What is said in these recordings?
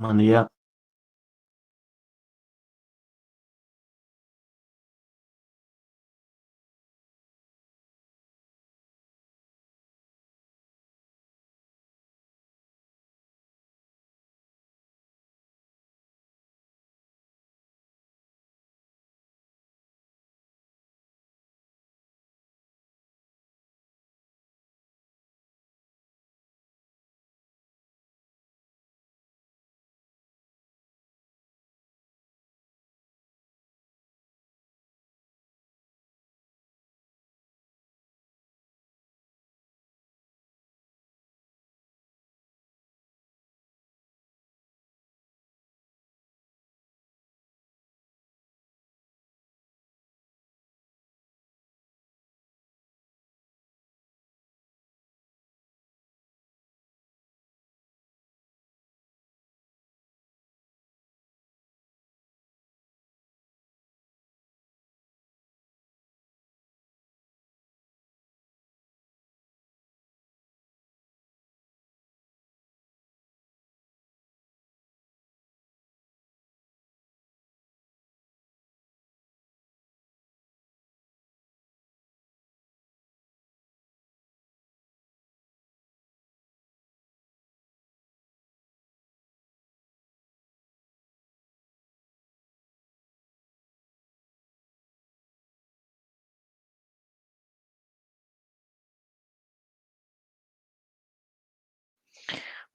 Buen día.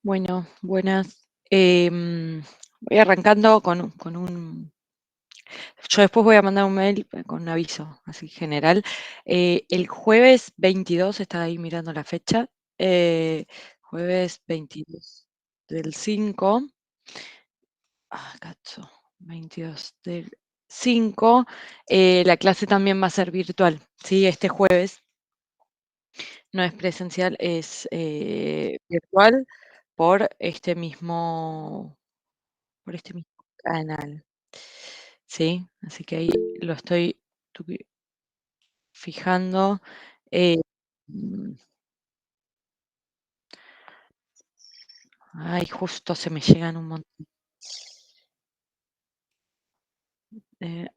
Bueno, buenas. Voy arrancando yo después voy a mandar un mail con un aviso así general. El jueves 22, estaba ahí mirando la fecha, jueves 22 del 5, cacho, 22 del 5, la clase también va a ser virtual, ¿sí? Este jueves no es presencial, es virtual por por este mismo canal. Sí, así que ahí lo estoy fijando. Eh, mm, Ay, justo se me llegan un montón. Eh,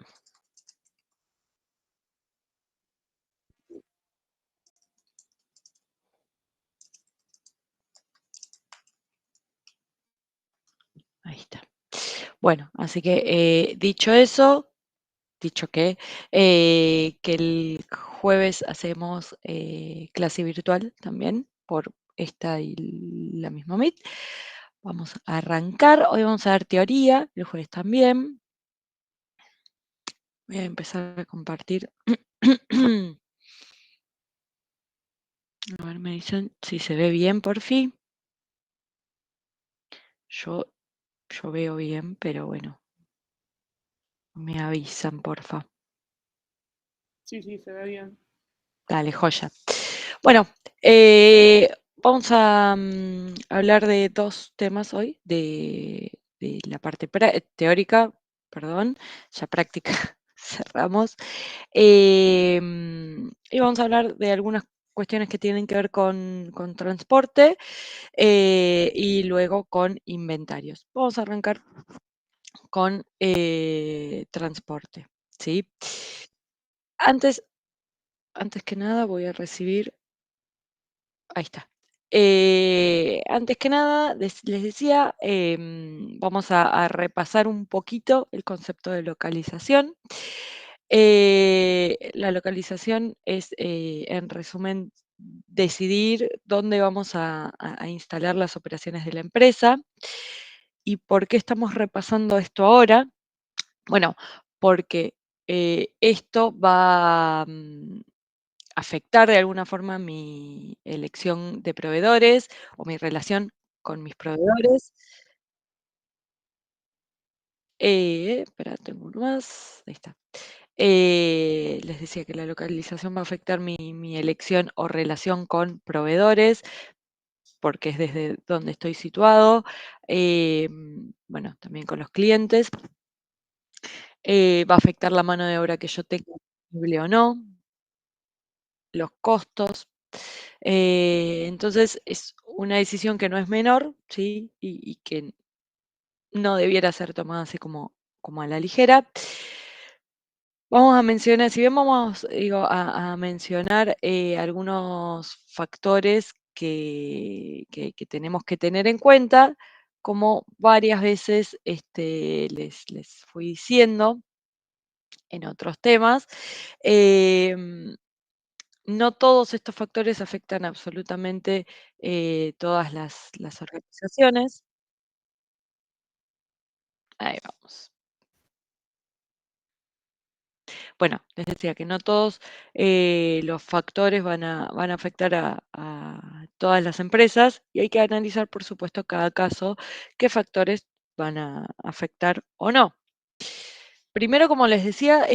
Ahí está. Bueno, así que dicho eso, dicho que el jueves hacemos clase virtual también por esta y la misma Meet. Vamos a arrancar. Hoy vamos a ver teoría, el jueves también. Voy a empezar a compartir. A ver, me dicen si se ve bien por fin. Yo, yo veo bien, pero bueno, me avisan, porfa. Sí, sí, se ve bien. Dale, joya. Bueno, eh, vamos a hablar de dos temas hoy, de la parte teórica, perdón, ya práctica cerramos. Y vamos a hablar de algunas cuestiones que tienen que ver con transporte y luego con inventarios. Vamos a arrancar con transporte, ¿sí? Antes, antes que nada voy a recibir, ahí está. Antes que nada, les decía, vamos a repasar un poquito el concepto de localización. La localización es, en resumen, decidir dónde vamos a instalar las operaciones de la empresa. ¿Y por qué estamos repasando esto ahora? Bueno, porque esto va a afectar de alguna forma mi elección de proveedores o mi relación con mis proveedores. Espera, tengo uno más. Ahí está. Les decía que la localización va a afectar mi elección o relación con proveedores, porque es desde donde estoy situado. Bueno, también con los clientes. Va a afectar la mano de obra que yo tenga disponible o no, los costos. Entonces es una decisión que no es menor, ¿sí? Y que no debiera ser tomado así como a la ligera. Vamos a mencionar, si bien vamos, digo, a mencionar algunos factores que tenemos que tener en cuenta, como varias veces les fui diciendo en otros temas, no todos estos factores afectan absolutamente todas las organizaciones. Ahí vamos. Bueno, les decía que no todos los factores van a afectar a todas las empresas y hay que analizar, por supuesto, cada caso qué factores van a afectar o no. Primero, como les decía,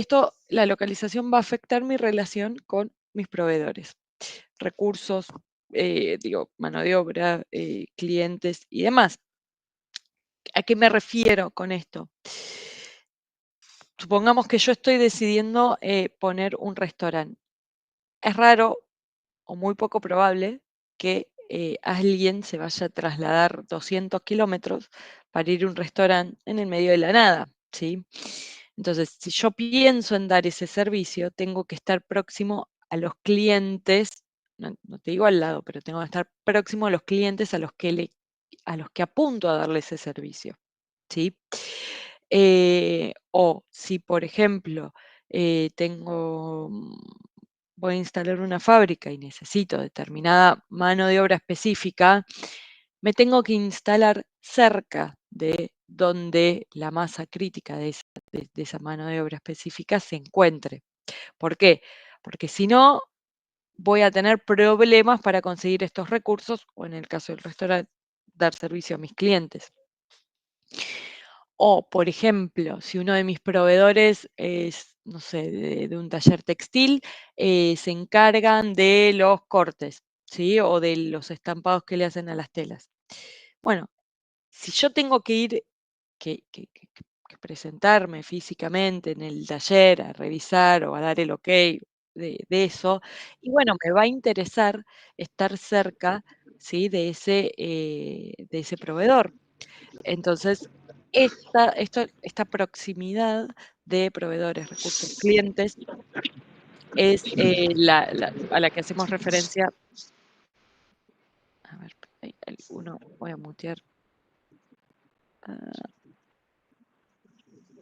la localización va a afectar mi relación con mis proveedores, recursos, digo, mano de obra, clientes y demás. ¿A qué me refiero con esto? Supongamos que yo estoy decidiendo poner un restaurante. Es raro o muy poco probable que alguien se vaya a trasladar 200 kilómetros para ir a un restaurante en el medio de la nada, ¿sí? Entonces, si yo pienso en dar ese servicio, tengo que estar próximo a los clientes, no te digo al lado, pero tengo que estar próximo a los clientes a los que apunto a darle ese servicio, ¿sí? O si, por ejemplo, voy a instalar una fábrica y necesito determinada mano de obra específica, me tengo que instalar cerca de donde la masa crítica de esa mano de obra específica se encuentre. ¿Por qué? Porque si no, voy a tener problemas para conseguir estos recursos o en el caso del restaurante, dar servicio a mis clientes. O, por ejemplo, si uno de mis proveedores es, no sé, de un taller textil, se encargan de los cortes, ¿sí? O de los estampados que le hacen a las telas. Bueno, si yo tengo que ir, que presentarme físicamente en el taller a revisar o a dar el ok de eso, y bueno, me va a interesar estar cerca, ¿sí? De ese proveedor. Entonces, esta proximidad de proveedores, recursos, clientes, es a la que hacemos referencia. A ver, hay alguno, voy a mutear. ah,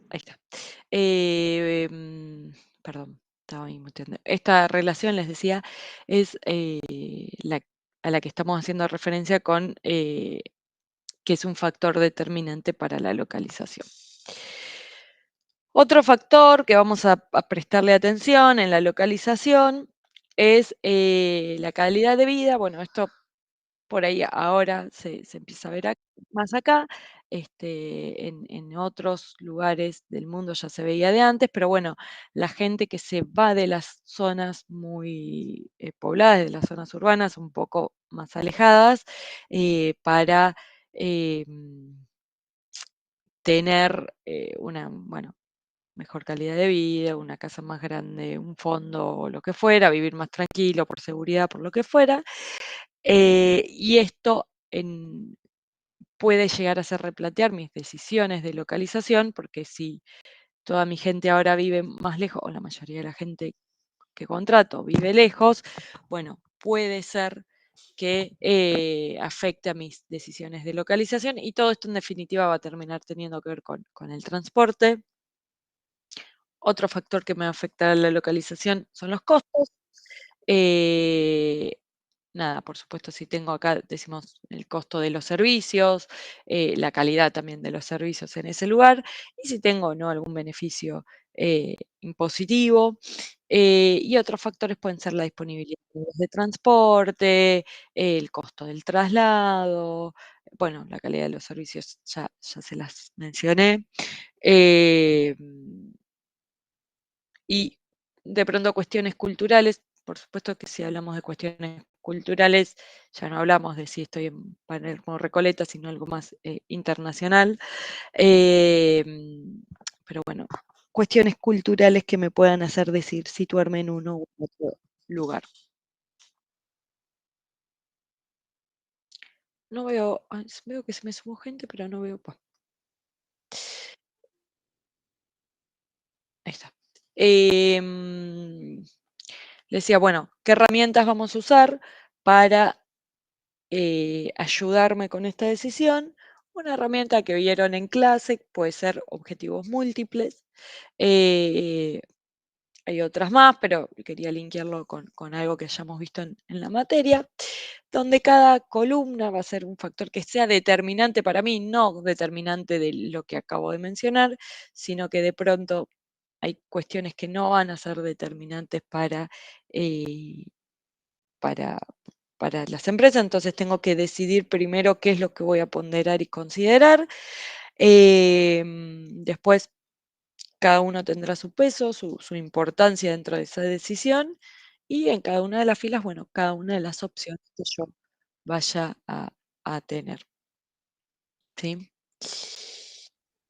Ahí está. Perdón, estaba ahí muteando. Esta relación, les decía, es a la que estamos haciendo referencia con que es un factor determinante para la localización. Otro factor que vamos a prestarle atención en la localización es la calidad de vida. Bueno, esto por ahí ahora se empieza a ver más acá. En otros lugares del mundo ya se veía de antes, pero bueno, la gente que se va de las zonas muy pobladas, de las zonas urbanas un poco más alejadas, para tener bueno, mejor calidad de vida, una casa más grande, un fondo o lo que fuera, vivir más tranquilo por seguridad, por lo que fuera. Y esto puede llegar a hacer replantear mis decisiones de localización, porque si toda mi gente ahora vive más lejos, o la mayoría de la gente que contrato vive lejos, bueno, puede ser que afecte a mis decisiones de localización y todo esto en definitiva va a terminar teniendo que ver con el transporte. Otro factor que me afecta a la localización son los costos. Eh, Nada, por supuesto, si tengo acá, decimos, el costo de los servicios, la calidad también de los servicios en ese lugar, y si tengo o no algún beneficio impositivo. Y otros factores pueden ser la disponibilidad de medios de transporte, el costo del traslado, bueno, la calidad de los servicios ya se las mencioné. Eh, y de pronto cuestiones culturales, por supuesto que si hablamos de cuestiones culturales, ya no hablamos de si estoy en Palermo o Recoleta, sino algo más internacional. Pero bueno, cuestiones culturales que me puedan hacer decir situarme en uno u otro lugar. No veo, veo que se me sumó gente, pero no veo. Le decía, bueno, ¿qué herramientas vamos a usar para ayudarme con esta decisión? Una herramienta que vieron en clase puede ser objetivos múltiples. Hay otras más, pero quería linkearlo con algo que hayamos visto en la materia, donde cada columna va a ser un factor que sea determinante para mí, no determinante de lo que acabo de mencionar, sino que de pronto hay cuestiones que no van a ser determinantes eh, para, para las empresas, entonces tengo que decidir primero qué es lo que voy a ponderar y considerar. Después, cada uno tendrá su peso, su importancia dentro de esa decisión, y en cada una de las filas, bueno, cada una de las opciones que yo vaya a tener. ¿Sí?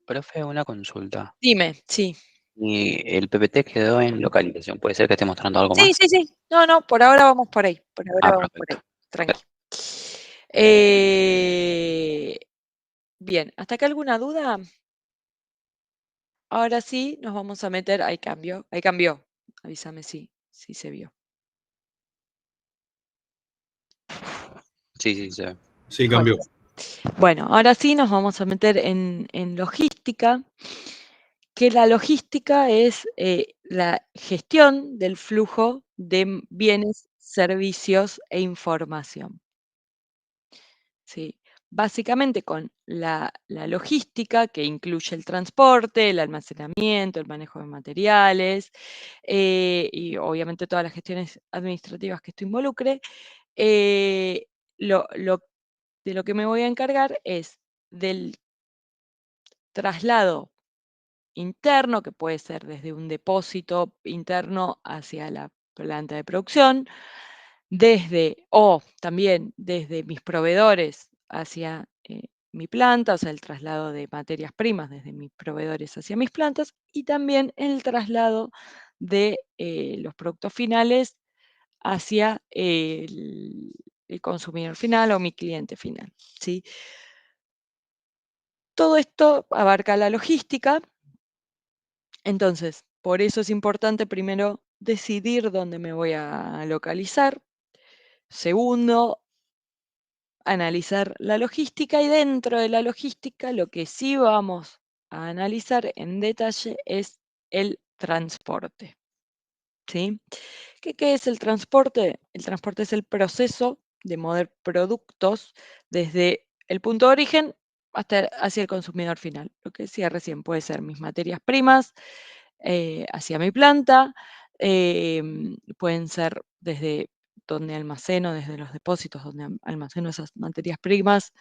Profe, una consulta. Dime, sí. Y el PPT quedó en localización. ¿Puede ser que esté mostrando algo Sí, más? sí, sí. No, no, por ahora vamos por ahí. Por ahora Ah, vamos por perfecto. ahí. Ok. Tranqui. Eh, bien, ¿hasta acá alguna duda? Ahora sí nos vamos a meter. Ahí cambio. Ahí cambió. Avísame si se vio. Sí, sí, se ve. Sí, cambió. Bueno, ahora sí nos vamos a meter en logística, que la logística es la gestión del flujo de bienes, servicios e información. ¿Sí? Básicamente con la logística, que incluye el transporte, el almacenamiento, el manejo de materiales y obviamente todas las gestiones administrativas que esto involucre, eh, de lo que me voy a encargar es del traslado interno, que puede ser desde un depósito interno hacia la planta de producción, o también desde mis proveedores hacia mi planta, o sea, el traslado de materias primas desde mis proveedores hacia mis plantas, y también el traslado de los productos finales hacia el consumidor final o mi cliente final, ¿sí? Todo esto abarca la logística. Entonces, por eso es importante primero decidir dónde me voy a localizar. Segundo, analizar la logística, y dentro de la logística lo que sí vamos a analizar en detalle es el transporte. ¿Sí? ¿Qué es el transporte? El transporte es el proceso de mover productos desde el punto de origen hasta hacia el consumidor final. Lo que decía recién, puede ser mis materias primas hacia mi planta, pueden ser desde donde almaceno, desde los depósitos donde almaceno esas materias primas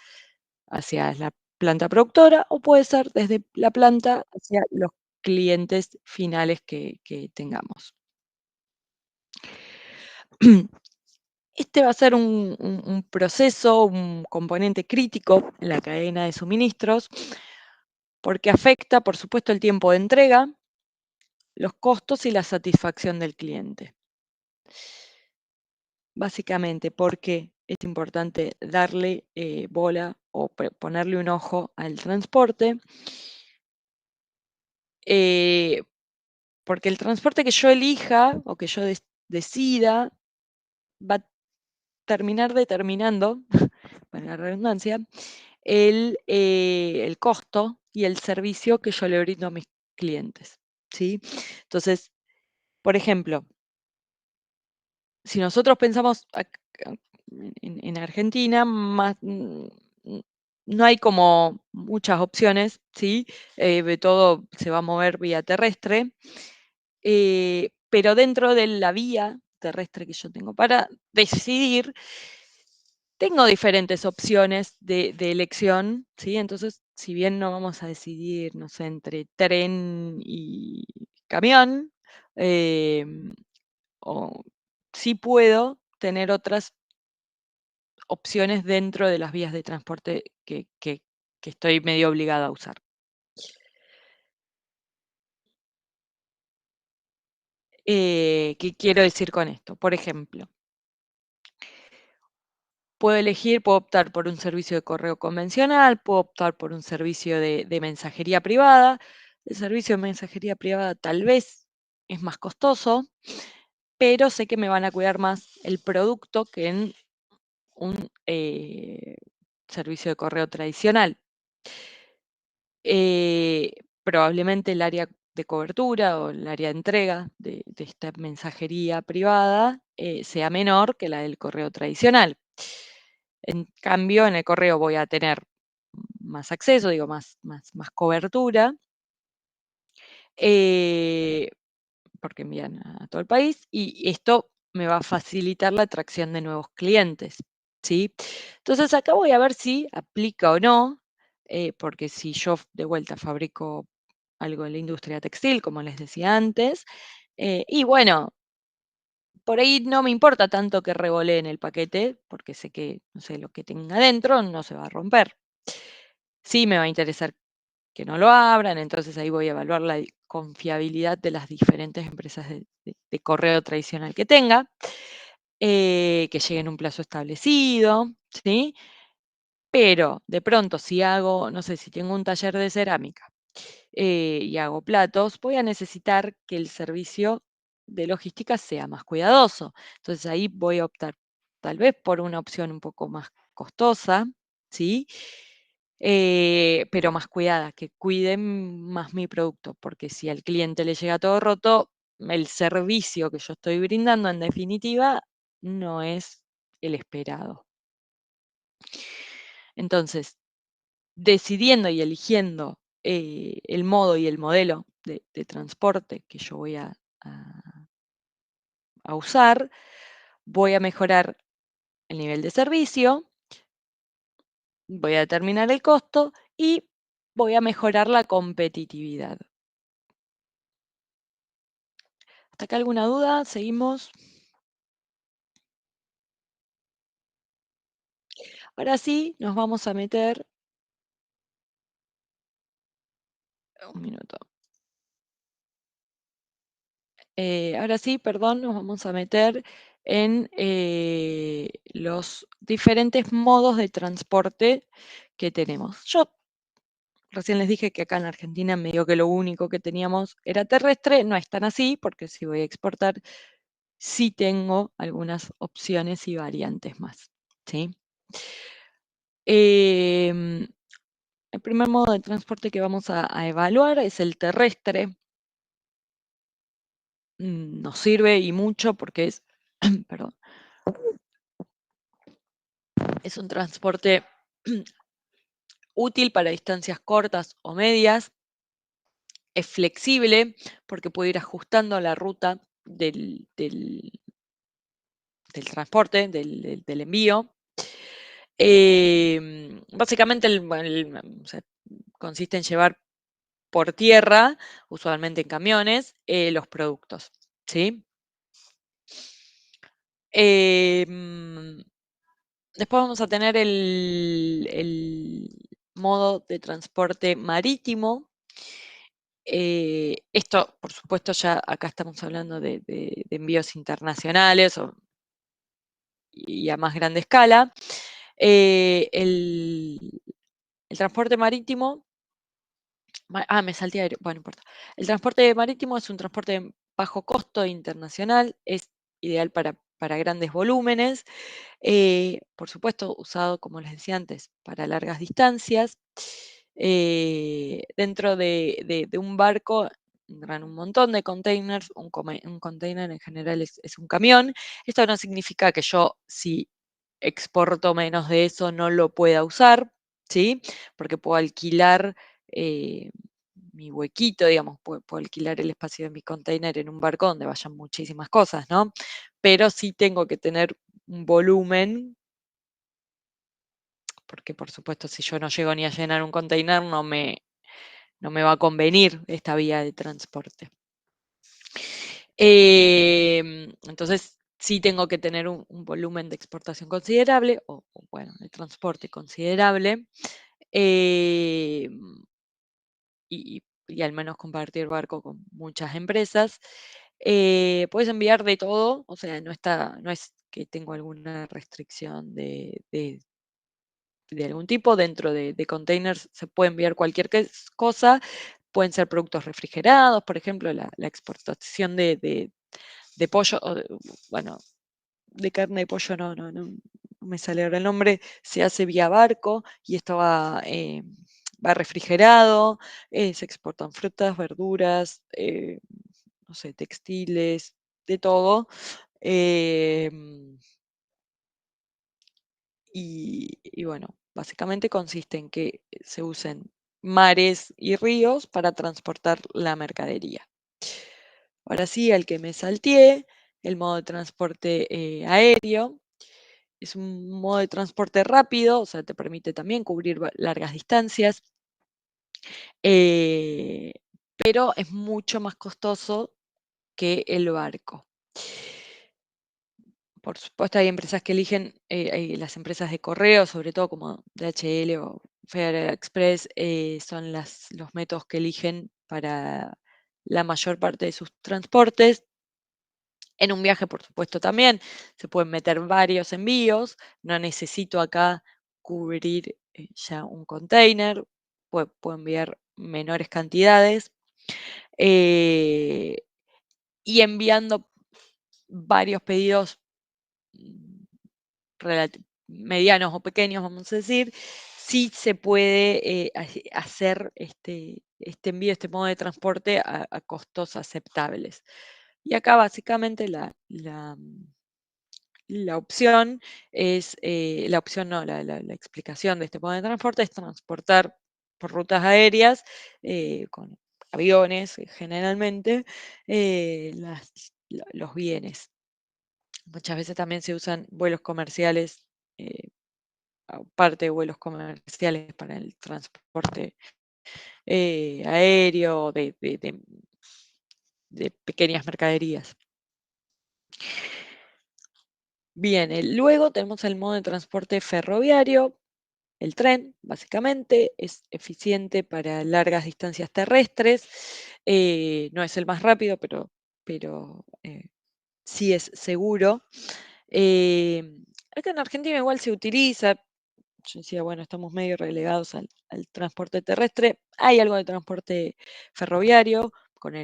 hacia la planta productora, o puede ser desde la planta hacia los clientes finales que tengamos. Este va a ser un proceso, un componente crítico en la cadena de suministros, porque afecta, por supuesto, el tiempo de entrega, los costos y la satisfacción del cliente. Básicamente, porque es importante darle bola o ponerle un ojo al transporte, porque el transporte que yo elija o que yo decida va a terminar determinando, para la redundancia, el costo y el servicio que yo le brindo a mis clientes, ¿sí? Entonces, por ejemplo, si nosotros pensamos en Argentina, no hay como muchas opciones, ¿sí? Todo se va a mover vía terrestre, pero dentro de la vía terrestre que yo tengo para decidir, tengo diferentes opciones de elección, ¿sí? Entonces, si bien no vamos a decidir, no sé, entre tren y camión, o sí puedo tener otras opciones dentro de las vías de transporte que estoy medio obligada a usar. ¿Qué quiero decir con esto? Por ejemplo, puedo optar por un servicio de correo convencional, puedo optar por un servicio de mensajería privada. El servicio de mensajería privada tal vez es más costoso, pero sé que me van a cuidar más el producto que en un servicio de correo tradicional. Probablemente el área de cobertura o el área de entrega de esta mensajería privada sea menor que la del correo tradicional. En cambio, en el correo voy a tener más acceso, digo, más cobertura, porque envían a todo el país, y esto me va a facilitar la atracción de nuevos clientes, ¿sí? Entonces acá voy a ver si aplica o no, porque si yo de vuelta fabrico algo en la industria textil, como les decía antes, y bueno, por ahí no me importa tanto que revoleen el paquete, porque sé que, no sé, lo que tenga adentro no se va a romper. Sí me va a interesar que no lo abran, entonces ahí voy a evaluar la confiabilidad de las diferentes empresas de correo tradicional que tenga, que lleguen en un plazo establecido, ¿sí? Pero de pronto si hago, no sé, si tengo un taller de cerámica y hago platos, voy a necesitar que el servicio de logística sea más cuidadoso. Entonces ahí voy a optar tal vez por una opción un poco más costosa, ¿sí? Pero más cuidada, que cuiden más mi producto, porque si al cliente le llega todo roto, el servicio que yo estoy brindando en definitiva no es el esperado. Entonces, decidiendo y eligiendo el modo y el modelo de transporte que yo voy a usar, voy a mejorar el nivel de servicio, voy a determinar el costo y voy a mejorar la competitividad. ¿Hasta acá alguna duda? ¿Seguimos? Ahora sí, nos vamos a meter. Un minuto. Ahora sí, perdón, nos vamos a meter en los diferentes modos de transporte que tenemos. Yo recién les dije que acá en Argentina medio que lo único que teníamos era terrestre, no es tan así, porque si voy a exportar, sí tengo algunas opciones y variantes más, ¿sí? El primer modo de transporte que vamos a evaluar es el terrestre. Nos sirve y mucho porque es, perdón, es un transporte útil para distancias cortas o medias, es flexible porque puedo ir ajustando la ruta del transporte, del envío. Básicamente o sea, consiste en llevar por tierra, usualmente en camiones, los productos, ¿sí? Después vamos a tener el modo de transporte marítimo. Esto, por supuesto, ya acá estamos hablando de envíos internacionales y a más grande escala. El transporte marítimo, me salté aéreo, bueno, no importa. El transporte marítimo es un transporte de bajo costo internacional, es ideal para grandes volúmenes, por supuesto, usado, como les decía antes, para largas distancias. Dentro de un barco entran un montón de containers, un container en general es un camión. Esto no significa que yo, si exporto menos de eso, no lo pueda usar, ¿sí? Porque puedo alquilar mi huequito, digamos, puedo alquilar el espacio de mi container en un barco donde vayan muchísimas cosas, ¿no? Pero sí tengo que tener un volumen, porque por supuesto si yo no llego ni a llenar un container no me va a convenir esta vía de transporte. Entonces sí tengo que tener un volumen de exportación considerable, bueno, de transporte considerable, y al menos compartir barco con muchas empresas. Puedes enviar de todo, o sea, no es que tengo alguna restricción de algún tipo. Dentro de containers se puede enviar cualquier cosa, pueden ser productos refrigerados, por ejemplo, la exportación de pollo, bueno, de carne de pollo no me sale ahora el nombre, se hace vía barco y esto va refrigerado, se exportan frutas, verduras, no sé, textiles, de todo. Y bueno, básicamente consiste en que se usen mares y ríos para transportar la mercadería. Ahora sí, al que me salteé, el modo de transporte aéreo. Es un modo de transporte rápido, o sea, te permite también cubrir largas distancias, pero es mucho más costoso que el barco. Por supuesto, hay empresas que eligen, las empresas de correo, sobre todo como DHL o FedEx Express, son los métodos que eligen para la mayor parte de sus transportes. En un viaje, por supuesto, también se pueden meter varios envíos. No necesito acá cubrir ya un container. Puedo enviar menores cantidades. Y enviando varios pedidos medianos o pequeños, vamos a decir, sí se puede hacer este envío, este modo de transporte a costos aceptables. Y acá básicamente la opción es, la opción no, la explicación de este modo de transporte es transportar por rutas aéreas, con aviones generalmente, los bienes. Muchas veces también se usan vuelos comerciales, parte de vuelos comerciales para el transporte aéreo de pequeñas mercaderías. Bien, luego tenemos el modo de transporte ferroviario. El tren, básicamente, es eficiente para largas distancias terrestres. No es el más rápido, pero sí es seguro. Acá en Argentina igual se utiliza. Yo decía, bueno, estamos medio relegados al transporte terrestre. Hay algo de transporte ferroviario con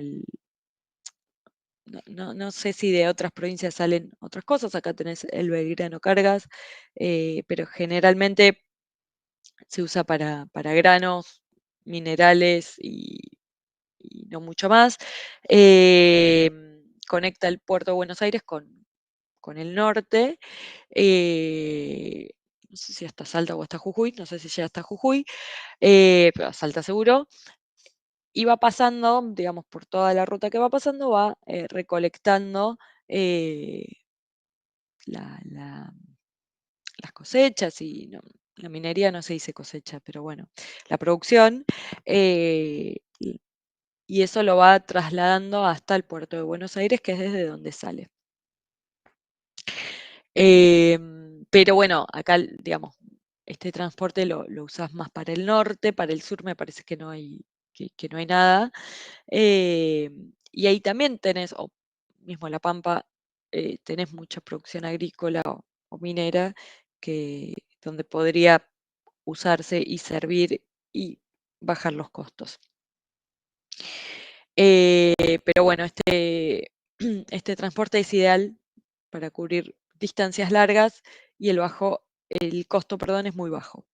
no sé si de otras provincias salen otras cosas. Acá tenés el Belgrano Cargas, pero generalmente se usa para granos, minerales y no mucho más. Conecta el puerto de Buenos Aires con el norte. No sé si hasta Salta o hasta Jujuy, no sé si llega hasta Jujuy, pero a Salta seguro. Y va pasando, digamos, por toda la ruta que va pasando, va recolectando eh, las cosechas y la minería no se dice cosecha, pero bueno, la producción, y eso lo va trasladando hasta el puerto de Buenos Aires, que es desde donde sale. Pero bueno, acá, digamos, este transporte lo usás más para el norte, para el sur me parece que no hay, que no hay nada. Y ahí también tenés, o mismo La Pampa, tenés mucha producción agrícola o minera donde podría usarse y servir y bajar los costos. Pero bueno, este transporte es ideal para cubrir distancias largas y el costo, perdón, es muy bajo.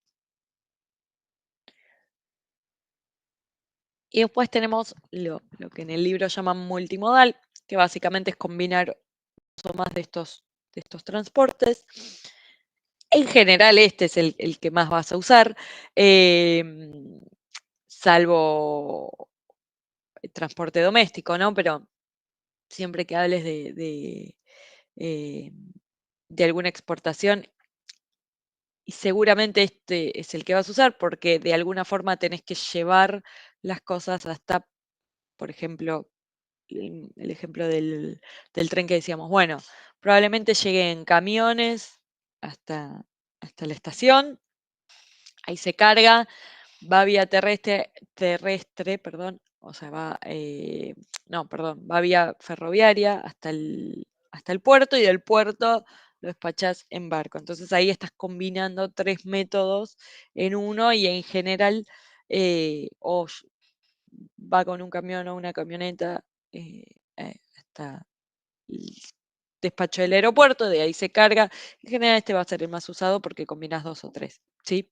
Y después tenemos lo que en el libro llaman multimodal, que básicamente es combinar más de estos transportes. En general, este es el que más vas a usar, salvo el transporte doméstico, ¿no? Pero siempre que hables eh, de alguna exportación, y seguramente este es el que vas a usar porque de alguna forma tenés que llevar las cosas hasta, por ejemplo, el ejemplo del tren que decíamos, bueno, probablemente lleguen camiones hasta la estación, ahí se carga, va vía terrestre, perdón, o sea, va vía ferroviaria hasta el puerto y del puerto lo despachás en barco. Entonces ahí estás combinando tres métodos en uno y en general, o va con un camión o una camioneta hasta el despacho del aeropuerto, de ahí se carga. En general este va a ser el más usado porque combinas 2 o 3, ¿sí?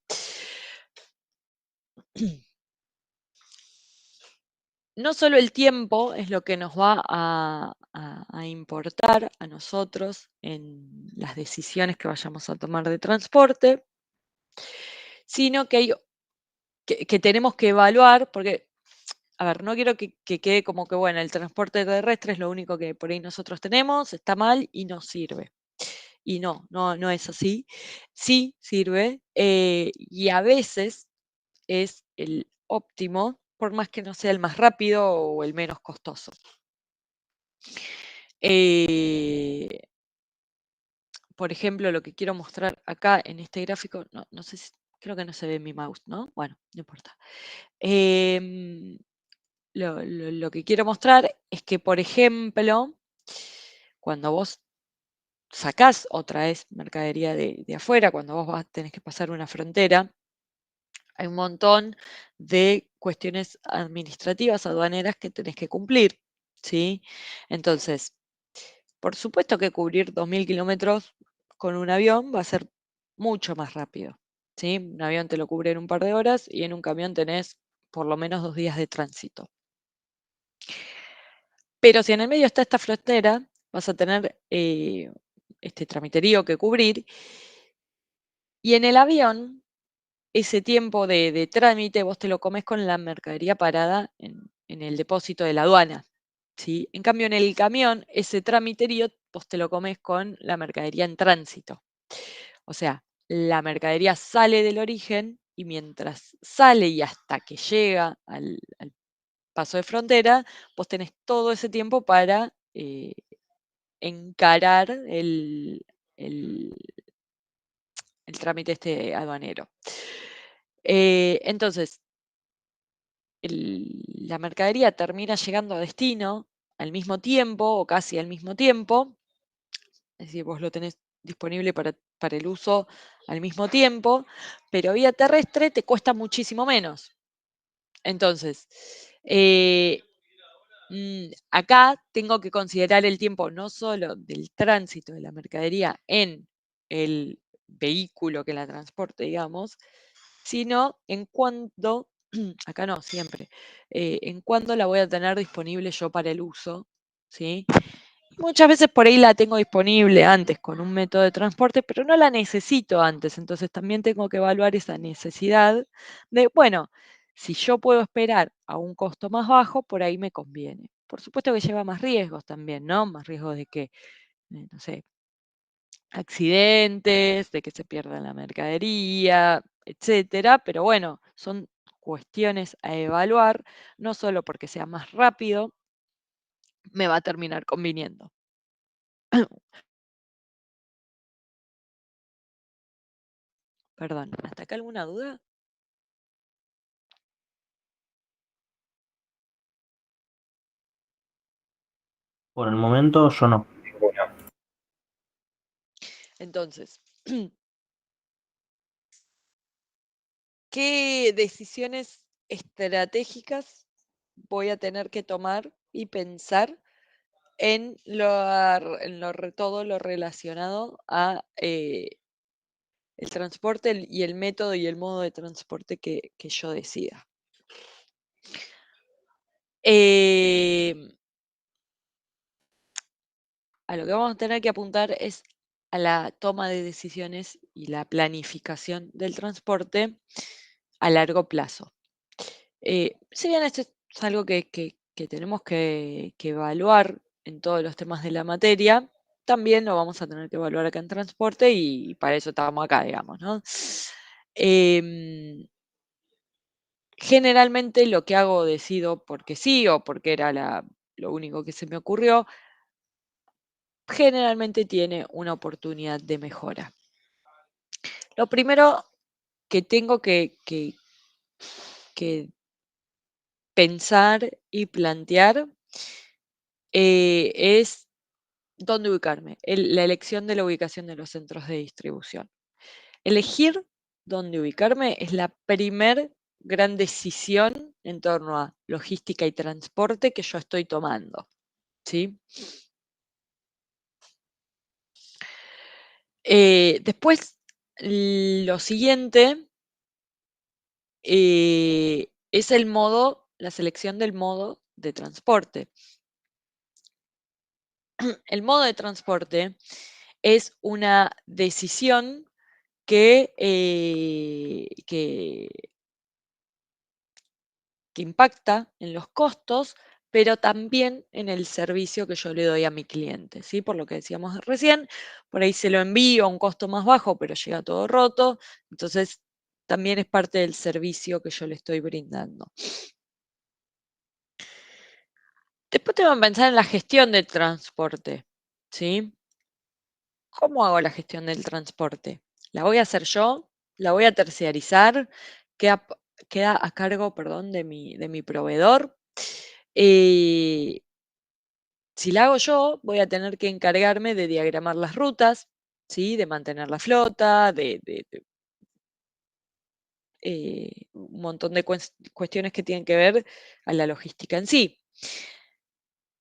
No solo el tiempo es lo que nos va a importar a nosotros en las decisiones que vayamos a tomar de transporte, sino que que tenemos que evaluar, porque, a ver, no quiero que quede como que, bueno, el transporte terrestre es lo único que por ahí nosotros tenemos, está mal y no sirve. Y no es así. Sí sirve, y a veces es el óptimo, por más que no sea el más rápido o el menos costoso. Por ejemplo, lo que quiero mostrar acá en este gráfico, no sé si, creo que no se ve mi mouse, ¿no? Bueno, no importa. Lo que quiero mostrar es que, por ejemplo, cuando vos sacás o traes mercadería de afuera, cuando vos tenés que pasar una frontera, hay un montón de cuestiones administrativas, aduaneras que tenés que cumplir, ¿sí? Entonces, por supuesto que cubrir 2.000 kilómetros con un avión va a ser mucho más rápido, ¿sí? Un avión te lo cubre en un par de horas y en un camión tenés por lo menos 2 días de tránsito. Pero si en el medio está esta frontera, vas a tener este tramiterío que cubrir, y en el avión ese tiempo de trámite vos te lo comes con la mercadería parada en el depósito de la aduana, ¿sí? En cambio, en el camión, ese tramiterío vos te lo comes con la mercadería en tránsito. O sea, la mercadería sale del origen y mientras sale y hasta que llega al paso de frontera, vos tenés todo ese tiempo para encarar el- el trámite este aduanero. Entonces, la mercadería termina llegando a destino al mismo tiempo o casi al mismo tiempo, es decir, vos lo tenés disponible para el uso al mismo tiempo, pero vía terrestre te cuesta muchísimo menos. Entonces, acá tengo que considerar el tiempo no solo del tránsito de la mercadería en el vehículo que la transporte, digamos, sino en cuándo, acá no, siempre, en cuándo la voy a tener disponible yo para el uso, ¿sí? Muchas veces por ahí la tengo disponible antes con un método de transporte, pero no la necesito antes, entonces también tengo que evaluar esa necesidad de, bueno, si yo puedo esperar a un costo más bajo, por ahí me conviene. Por supuesto que lleva más riesgos también, ¿no? Más riesgos de que, no sé, accidentes, de que se pierda la mercadería, etcétera, pero bueno, son cuestiones a evaluar, no solo porque sea más rápido, me va a terminar conviniendo. Perdón, ¿hasta acá alguna duda? Por el momento yo no. Entonces, ¿qué decisiones estratégicas voy a tener que tomar y pensar en todo lo relacionado a el transporte y el método y el modo de transporte que yo decida? Em, a lo que vamos a tener que apuntar es a la toma de decisiones y la planificación del transporte a largo plazo. Si bien esto es algo que tenemos que evaluar en todos los temas de la materia, también lo vamos a tener que evaluar acá en transporte y para eso estamos acá, digamos, ¿no? Em, Generalmente lo que hago decido porque sí o porque era lo único que se me ocurrió, generalmente tiene una oportunidad de mejora. Lo primero que tengo que pensar y plantear es dónde ubicarme, la elección de la ubicación de los centros de distribución. Elegir dónde ubicarme es la primer gran decisión en torno a logística y transporte que yo estoy tomando, ¿sí? Después, lo siguiente es la selección del modo de transporte. El modo de transporte es una decisión que impacta en los costos, pero también en el servicio que yo le doy a mi cliente, ¿sí? Por lo que decíamos recién, por ahí se lo envío a un costo más bajo, pero llega todo roto, entonces también es parte del servicio que yo le estoy brindando. Después tengo que pensar en la gestión del transporte, ¿sí? ¿Cómo hago la gestión del transporte? ¿La voy a hacer yo? ¿La voy a terciarizar? Queda a cargo, perdón, de mi proveedor. Si la hago yo, voy a tener que encargarme de diagramar las rutas, ¿sí? De mantener la flota, un montón de cuestiones que tienen que ver a la logística en sí.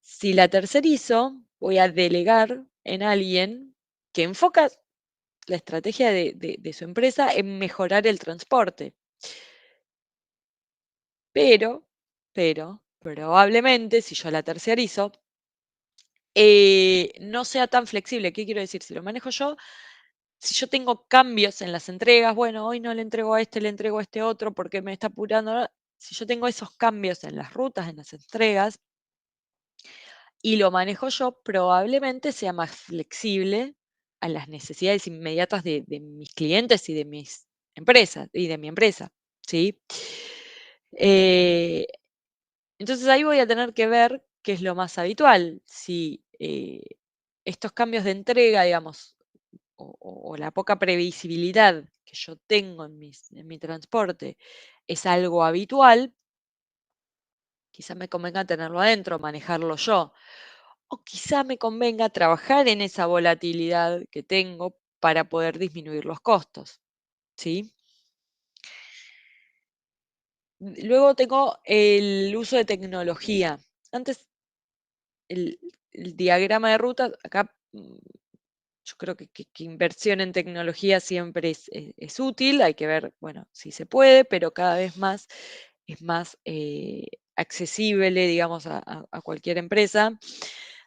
Si la tercerizo, voy a delegar en alguien que enfoca la estrategia de su empresa en mejorar el transporte. Pero, probablemente, si yo la terciarizo, no sea tan flexible. ¿Qué quiero decir? Si lo manejo yo, si yo tengo cambios en las entregas, bueno, hoy no le entrego a este, le entrego a este otro porque me está apurando. Si yo tengo esos cambios en las rutas, en las entregas, y lo manejo yo, probablemente sea más flexible a las necesidades inmediatas de mis clientes y de mis empresas y de mi empresa, ¿sí? Eh, entonces ahí voy a tener que ver qué es lo más habitual, si estos cambios de entrega, digamos, o la poca previsibilidad que yo tengo en mi transporte es algo habitual, quizá me convenga tenerlo adentro, manejarlo yo. O quizá me convenga trabajar en esa volatilidad que tengo para poder disminuir los costos, ¿sí? Luego tengo el uso de tecnología. Antes, el diagrama de ruta, acá yo creo que inversión en tecnología siempre es útil, hay que ver, bueno, si se puede, pero cada vez más es más accesible, digamos, a cualquier empresa.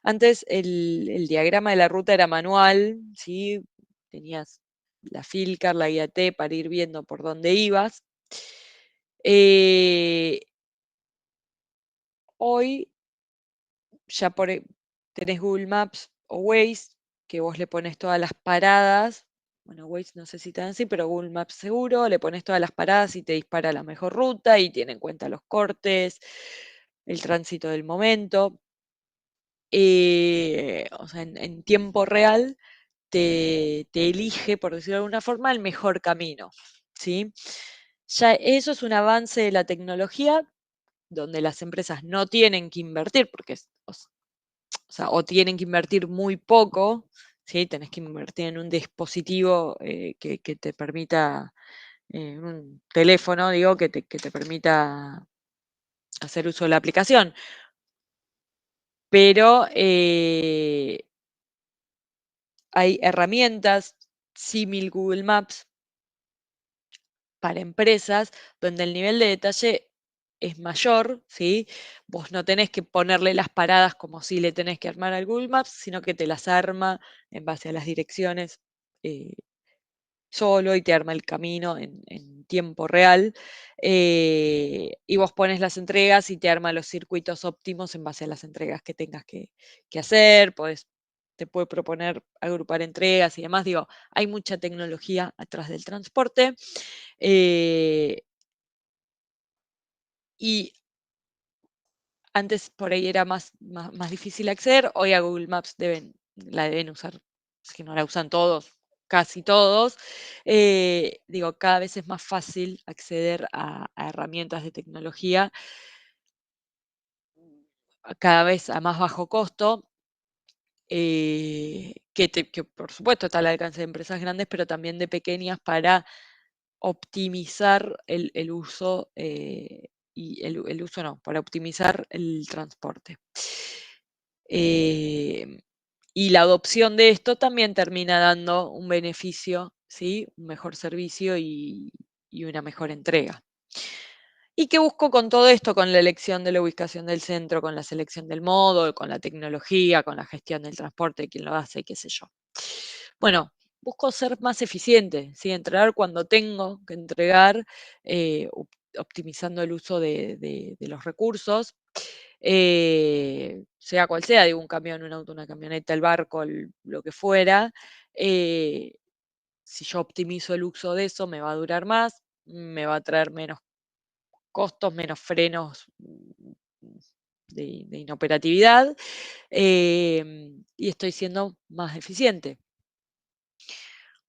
Antes el diagrama de la ruta era manual, ¿sí? Tenías la Filcar, la guía T para ir viendo por dónde ibas. Hoy ya tenés Google Maps o Waze, que vos le pones todas las paradas. Bueno, Waze no sé si tan así, pero Google Maps seguro, le pones todas las paradas y te dispara la mejor ruta y tiene en cuenta los cortes, el tránsito del momento. O sea, en tiempo real te elige, por decirlo de alguna forma, el mejor camino, ¿sí? Ya eso es un avance de la tecnología donde las empresas no tienen que invertir, porque o tienen que invertir muy poco, ¿sí? Tenés que invertir en un dispositivo que te permita, un teléfono, digo, que te permita hacer uso de la aplicación. Pero hay herramientas símil Google Maps para empresas donde el nivel de detalle es mayor, ¿sí? Vos no tenés que ponerle las paradas como si le tenés que armar al Google Maps, sino que te las arma en base a las direcciones eh, solo y te arma el camino en tiempo real. Y vos pones las entregas y te arma los circuitos óptimos en base a las entregas que tengas que hacer. Te puede proponer agrupar entregas y demás. Digo, hay mucha tecnología atrás del transporte. eh, y antes por ahí era más difícil acceder, hoy a Google Maps la deben usar, si no la usan todos, casi todos. Digo, cada vez es más fácil acceder a herramientas de tecnología, cada vez a más bajo costo, que por supuesto está al alcance de empresas grandes, pero también de pequeñas para optimizar el uso, para optimizar el transporte. Y la adopción de esto también termina dando un beneficio, ¿sí? Un mejor servicio y una mejor entrega. ¿Y qué busco con todo esto? Con la elección de la ubicación del centro, con la selección del modo, con la tecnología, con la gestión del transporte, quién lo hace, qué sé yo. Bueno, busco ser más eficiente, ¿sí? Entregar cuando tengo que entregar, optimizando el uso de los recursos, sea cual sea, digo, un camión, un auto, una camioneta, el barco, lo que fuera. Si yo optimizo el uso de eso, me va a durar más, me va a traer menos costos, menos frenos de inoperatividad, y estoy siendo más eficiente.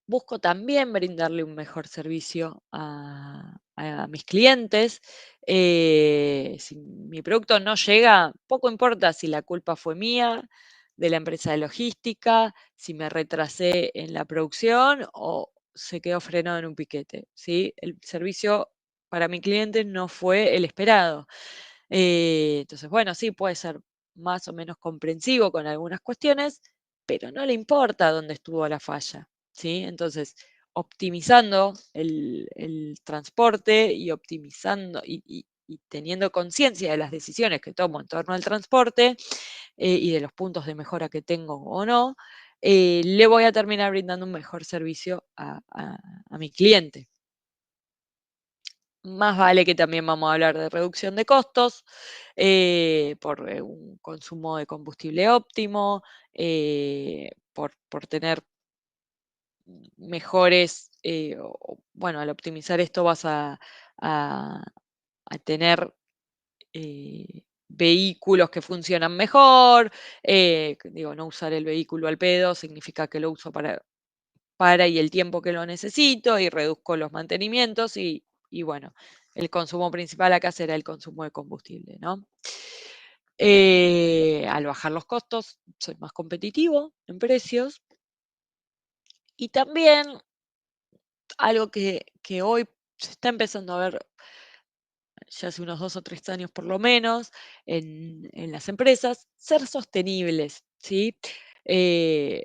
Busco también brindarle un mejor servicio a mis clientes. Si mi producto no llega, poco importa si la culpa fue mía, de la empresa de logística, si me retrasé en la producción o se quedó frenado en un piquete, ¿sí? El servicio para mi cliente no fue el esperado. Entonces, bueno, sí, puede ser más o menos comprensivo con algunas cuestiones, pero no le importa dónde estuvo la falla, ¿sí? Entonces, optimizando el transporte y optimizando y teniendo conciencia de las decisiones que tomo en torno al transporte, y de los puntos de mejora que tengo o no, le voy a terminar brindando un mejor servicio a mi cliente. Más vale que también vamos a hablar de reducción de costos, por un consumo de combustible óptimo, por tener mejores, bueno, al optimizar esto vas a- a tener vehículos que funcionan mejor. Digo, no usar el vehículo al pedo significa que lo uso para y el tiempo que lo necesito y reduzco los mantenimientos y bueno, el consumo principal acá será el consumo de combustible, ¿no? Al bajar los costos, soy más competitivo en precios y también algo que hoy se está empezando a ver ya hace unos 2 o 3 años por lo menos en las empresas, ser sostenibles, ¿sí? Eh,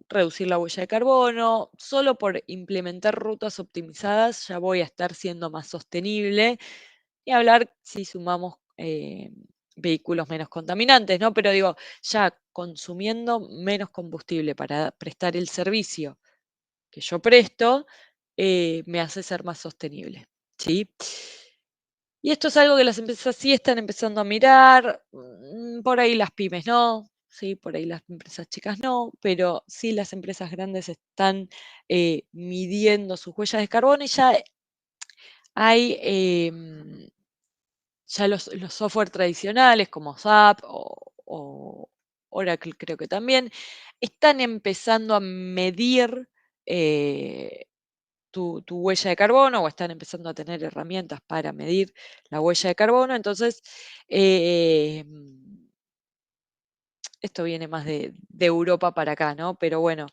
Reducir la huella de carbono. Solo por implementar rutas optimizadas ya voy a estar siendo más sostenible. Y hablar si sumamos vehículos menos contaminantes, ¿no? Pero digo, ya consumiendo menos combustible para prestar el servicio que yo presto, me hace ser más sostenible, ¿sí? Y esto es algo que las empresas sí están empezando a mirar, por ahí las pymes no, sí, por ahí las empresas chicas no, pero sí las empresas grandes están midiendo sus huellas de carbono y ya hay ya los software tradicionales como SAP o Oracle creo que también, están empezando a medir tu huella de carbono o están empezando a tener herramientas para medir la huella de carbono. Entonces, esto viene más de Europa para acá, ¿no? Pero bueno,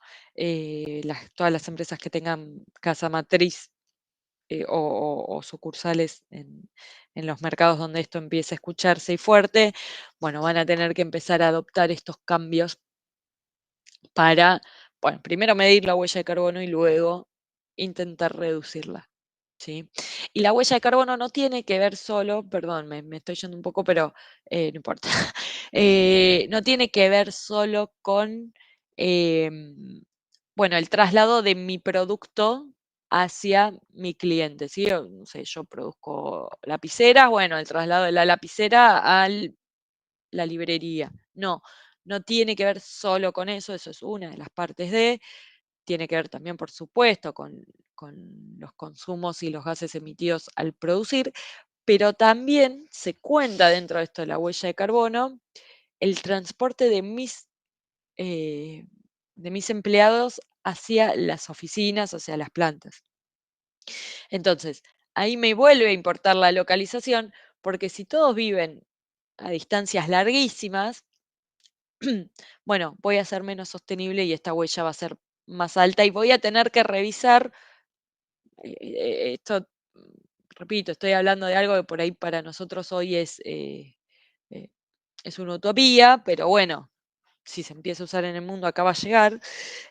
todas las empresas que tengan casa matriz o sucursales en los mercados donde esto empieza a escucharse y fuerte, bueno, van a tener que empezar a adoptar estos cambios para, bueno, primero medir la huella de carbono y luego intentar reducirla, ¿sí? Y la huella de carbono no tiene que ver solo, perdón, me estoy yendo un poco, pero no importa, no tiene que ver solo con, bueno, el traslado de mi producto hacia mi cliente, ¿sí? No sé, yo produzco lapiceras, bueno, el traslado de la lapicera a la librería. No, no tiene que ver solo con eso es una de las partes tiene que ver también, por supuesto, con los consumos y los gases emitidos al producir, pero también se cuenta dentro de esto de la huella de carbono el transporte eh, de mis empleados hacia las oficinas, hacia las plantas. Entonces, ahí me vuelve a importar la localización, porque si todos viven a distancias larguísimas, bueno, voy a ser menos sostenible y esta huella va a ser más alta y voy a tener que revisar Esto, repito, estoy hablando de algo que por ahí para nosotros hoy es una utopía, pero bueno, si se empieza a usar en el mundo, acá va a llegar.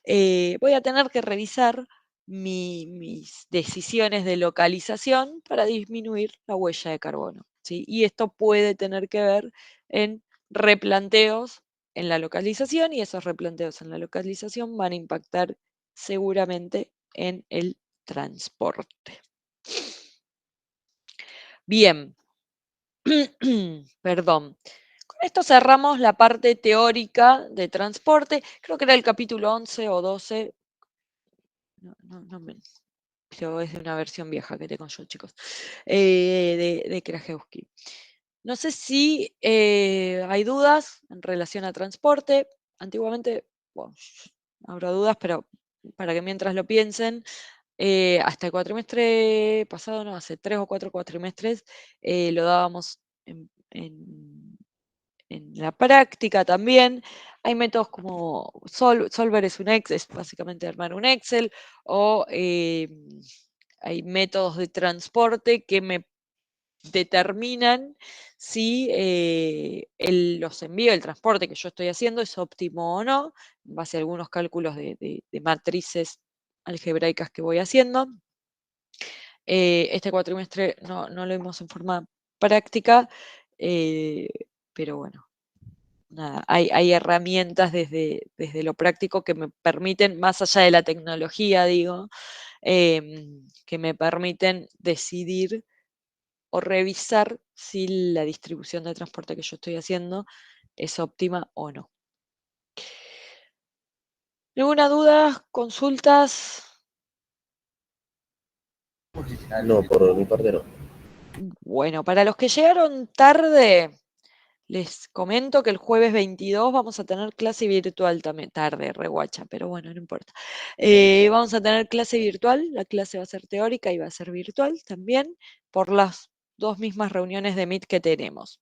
Voy a tener que revisar mis decisiones de localización para disminuir la huella de carbono, ¿sí? Y esto puede tener que ver en replanteos en la localización, y esos replanteos en la localización van a impactar seguramente en el transporte. Bien, perdón. Con esto cerramos la parte teórica de transporte. Creo que era el capítulo 11 o 12. No pero es de una versión vieja que tengo yo, chicos, de Krajewski. No sé si hay dudas en relación a transporte. Antiguamente, bueno, habrá dudas, pero para que mientras lo piensen, hasta el cuatrimestre pasado, no, hace 3 o 4 cuatrimestres, lo dábamos en la práctica también. Hay métodos como Solver es básicamente armar un Excel, o hay métodos de transporte que me determinan si los envíos, el transporte que yo estoy haciendo es óptimo o no, en base a algunos cálculos de matrices algebraicas que voy haciendo. Este cuatrimestre no lo vimos en forma práctica, pero bueno, nada, hay herramientas desde lo práctico que me permiten, más allá de la tecnología, digo, que me permiten decidir o revisar si la distribución de transporte que yo estoy haciendo es óptima o no. ¿Alguna duda? ¿Consultas? No, por mi parte no. Bueno, para los que llegaron tarde, les comento que el jueves 22 vamos a tener clase virtual también, tarde, reguacha, pero bueno, no importa. Vamos a tener clase virtual, la clase va a ser teórica y va a ser virtual también, por las 2 mismas reuniones de Meet que tenemos.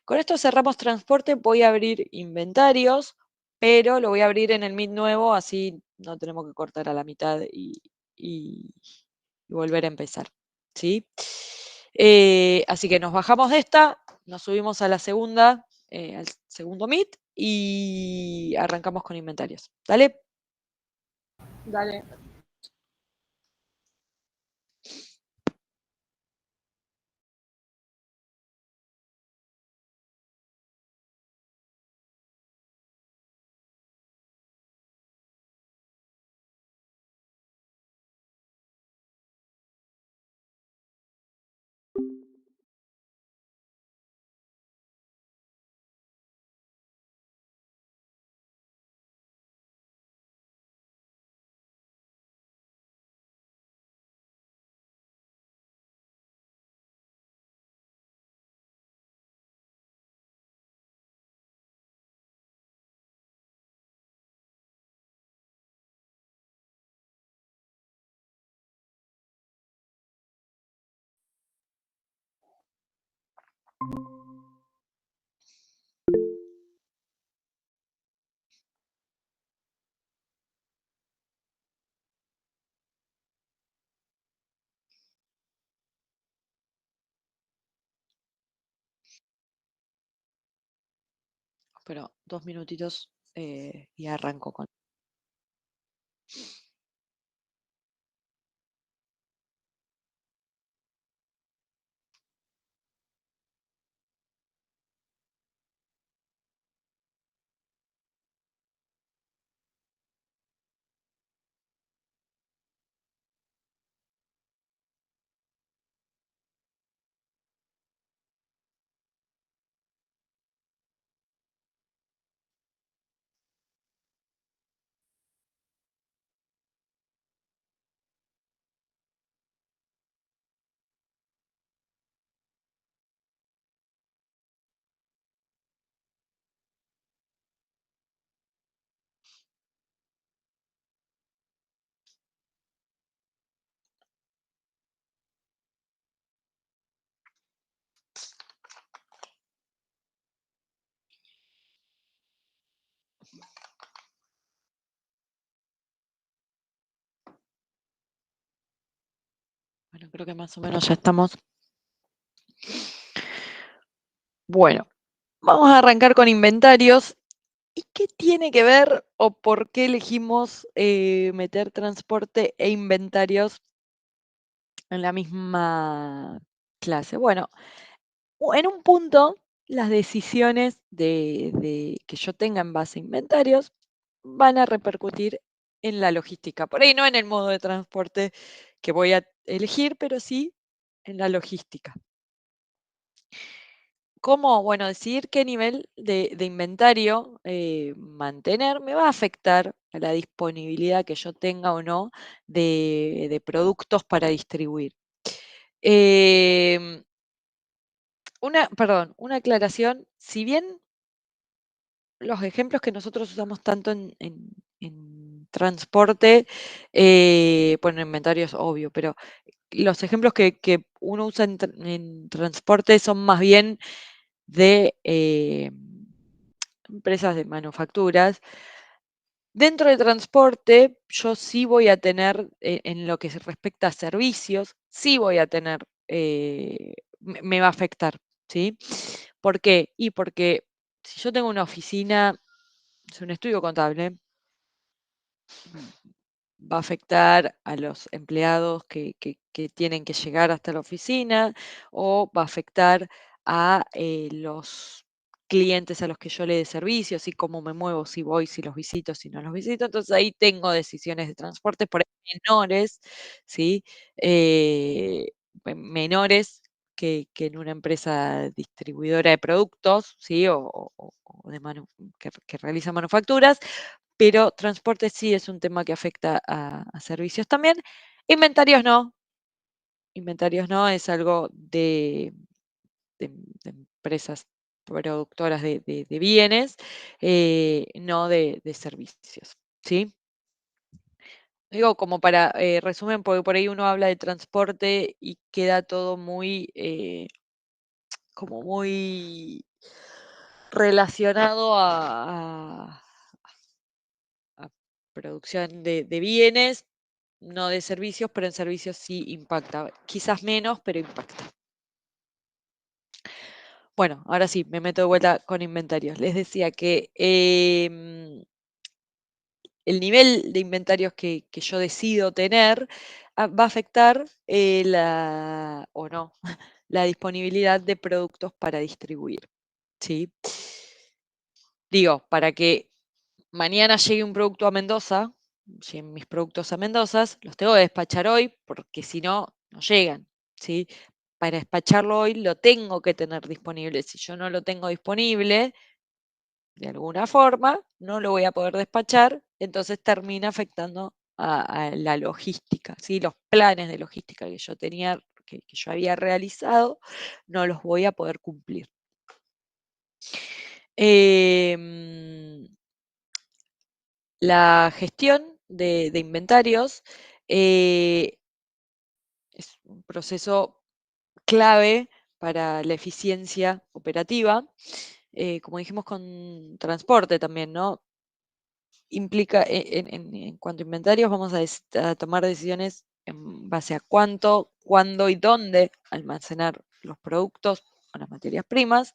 Con esto cerramos transporte, voy a abrir inventarios, pero lo voy a abrir en el Meet nuevo, así no tenemos que cortar a la mitad y volver a empezar, ¿sí? Así que nos bajamos de esta, nos subimos a la segunda, al segundo Meet y arrancamos con inventarios. ¿Dale? Dale. Pero 2 minutitos y arranco con... Bueno, creo que más o menos ya estamos. Bueno, vamos a arrancar con inventarios. ¿Y qué tiene que ver o por qué elegimos meter transporte e inventarios en la misma clase? Bueno, en un punto, las decisiones que yo tenga en base a inventarios van a repercutir en la logística. Por ahí no en el modo de transporte que voy a elegir, pero sí en la logística. ¿Cómo? Bueno, decidir qué nivel de inventario mantener me va a afectar a la disponibilidad que yo tenga o no de productos para distribuir. Em, una aclaración, si bien los ejemplos que nosotros usamos tanto en transporte, bueno, inventario es obvio, pero los ejemplos que uno usa en transporte son más bien de empresas de manufacturas. Dentro de transporte, yo sí voy a tener, en lo que se respecta a servicios, sí voy a tener, me va a afectar, ¿sí? ¿Por qué? Y porque si yo tengo una oficina, es un estudio contable, va a afectar a los empleados que tienen que llegar hasta la oficina o va a afectar a los clientes a los que yo le dé servicios y cómo me muevo, si voy, si los visito, si no los visito. Entonces ahí tengo decisiones de transporte por ahí menores, ¿sí? Menores que en una empresa distribuidora de productos, ¿sí? O que realiza manufacturas, pero transporte sí es un tema que afecta a servicios también. Inventarios no, es algo de empresas productoras de bienes, no de servicios, ¿sí? Digo, como para resumen, porque por ahí uno habla de transporte y queda todo muy, como muy relacionado a producción de bienes, no de servicios, pero en servicios sí impacta. Quizás menos, pero impacta. Bueno, ahora sí, me meto de vuelta con inventarios. Les decía que el nivel de inventarios que yo decido tener va a afectar o no, la disponibilidad de productos para distribuir. ¿Sí? Digo, para que mañana llegue un producto a Mendoza, lleguen mis productos a Mendoza, los tengo que despachar hoy porque si no, no llegan, ¿sí? Para despacharlo hoy lo tengo que tener disponible. Si yo no lo tengo disponible, de alguna forma, no lo voy a poder despachar, entonces termina afectando a la logística, ¿sí? Los planes de logística que yo tenía, que yo había realizado, no los voy a poder cumplir. La gestión de inventarios es un proceso clave para la eficiencia operativa. Como dijimos con transporte también, ¿no? Implica, en cuanto a inventarios, vamos a tomar decisiones en base a cuánto, cuándo y dónde almacenar los productos o las materias primas.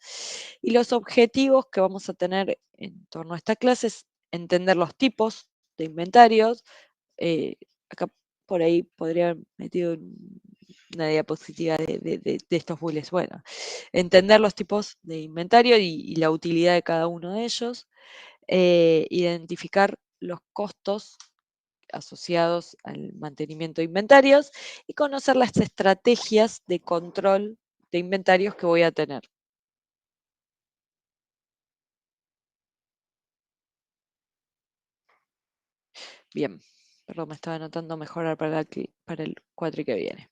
Y los objetivos que vamos a tener en torno a esta clase es entender los tipos de inventarios. Acá por ahí podría haber metido una diapositiva de estos bullets. Bueno, entender los tipos de inventario y la utilidad de cada uno de ellos. Identificar los costos asociados al mantenimiento de inventarios y conocer las estrategias de control de inventarios que voy a tener. Bien, perdón, me estaba anotando mejorar para el cuatri que viene.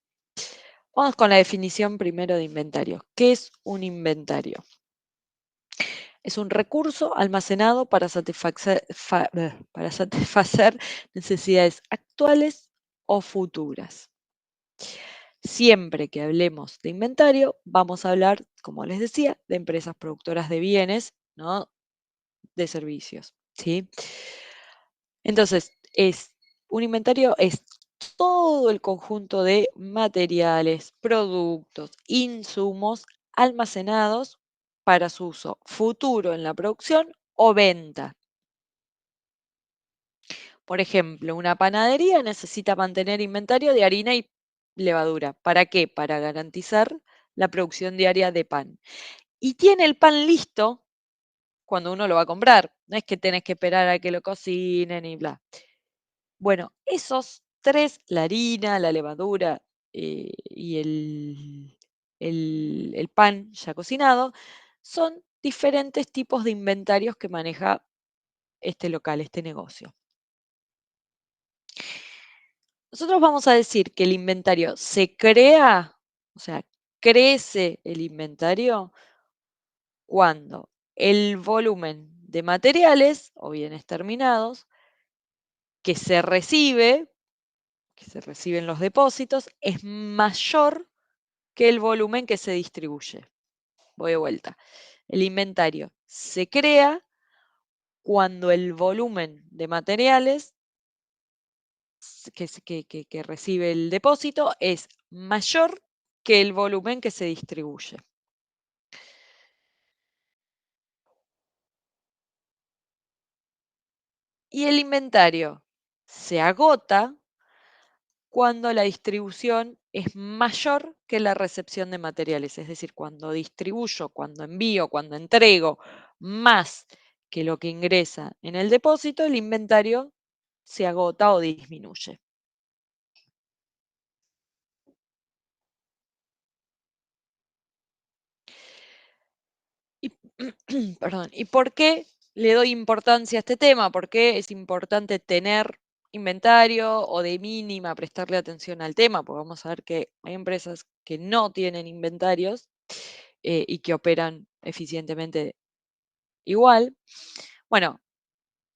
Vamos con la definición primero de inventario. ¿Qué es un inventario? Es un recurso almacenado para satisfacer necesidades actuales o futuras. Siempre que hablemos de inventario, vamos a hablar, como les decía, de empresas productoras de bienes, ¿no? De servicios, ¿sí? Entonces, un inventario es todo el conjunto de materiales, productos, insumos almacenados para su uso futuro en la producción o venta. Por ejemplo, una panadería necesita mantener inventario de harina y levadura. ¿Para qué? Para garantizar la producción diaria de pan. Y tiene el pan listo cuando uno lo va a comprar. No es que tenés que esperar a que lo cocinen y bla. Bueno, esos tres, la harina, la levadura y el pan ya cocinado, son diferentes tipos de inventarios que maneja este local, este negocio. Nosotros vamos a decir que el inventario se crea, o sea, crece el inventario cuando el volumen de materiales o bienes terminados que se reciben los depósitos, es mayor que el volumen que se distribuye. Voy de vuelta. El inventario se crea cuando el volumen de materiales que recibe el depósito es mayor que el volumen que se distribuye. Y el inventario se agota cuando la distribución es mayor que la recepción de materiales. Es decir, cuando distribuyo, cuando envío, cuando entrego más que lo que ingresa en el depósito, el inventario se agota o disminuye. Y, perdón, ¿y por qué le doy importancia a este tema? ¿Por qué es importante tener inventario o de mínima prestarle atención al tema? Porque vamos a ver que hay empresas que no tienen inventarios y que operan eficientemente igual. Bueno,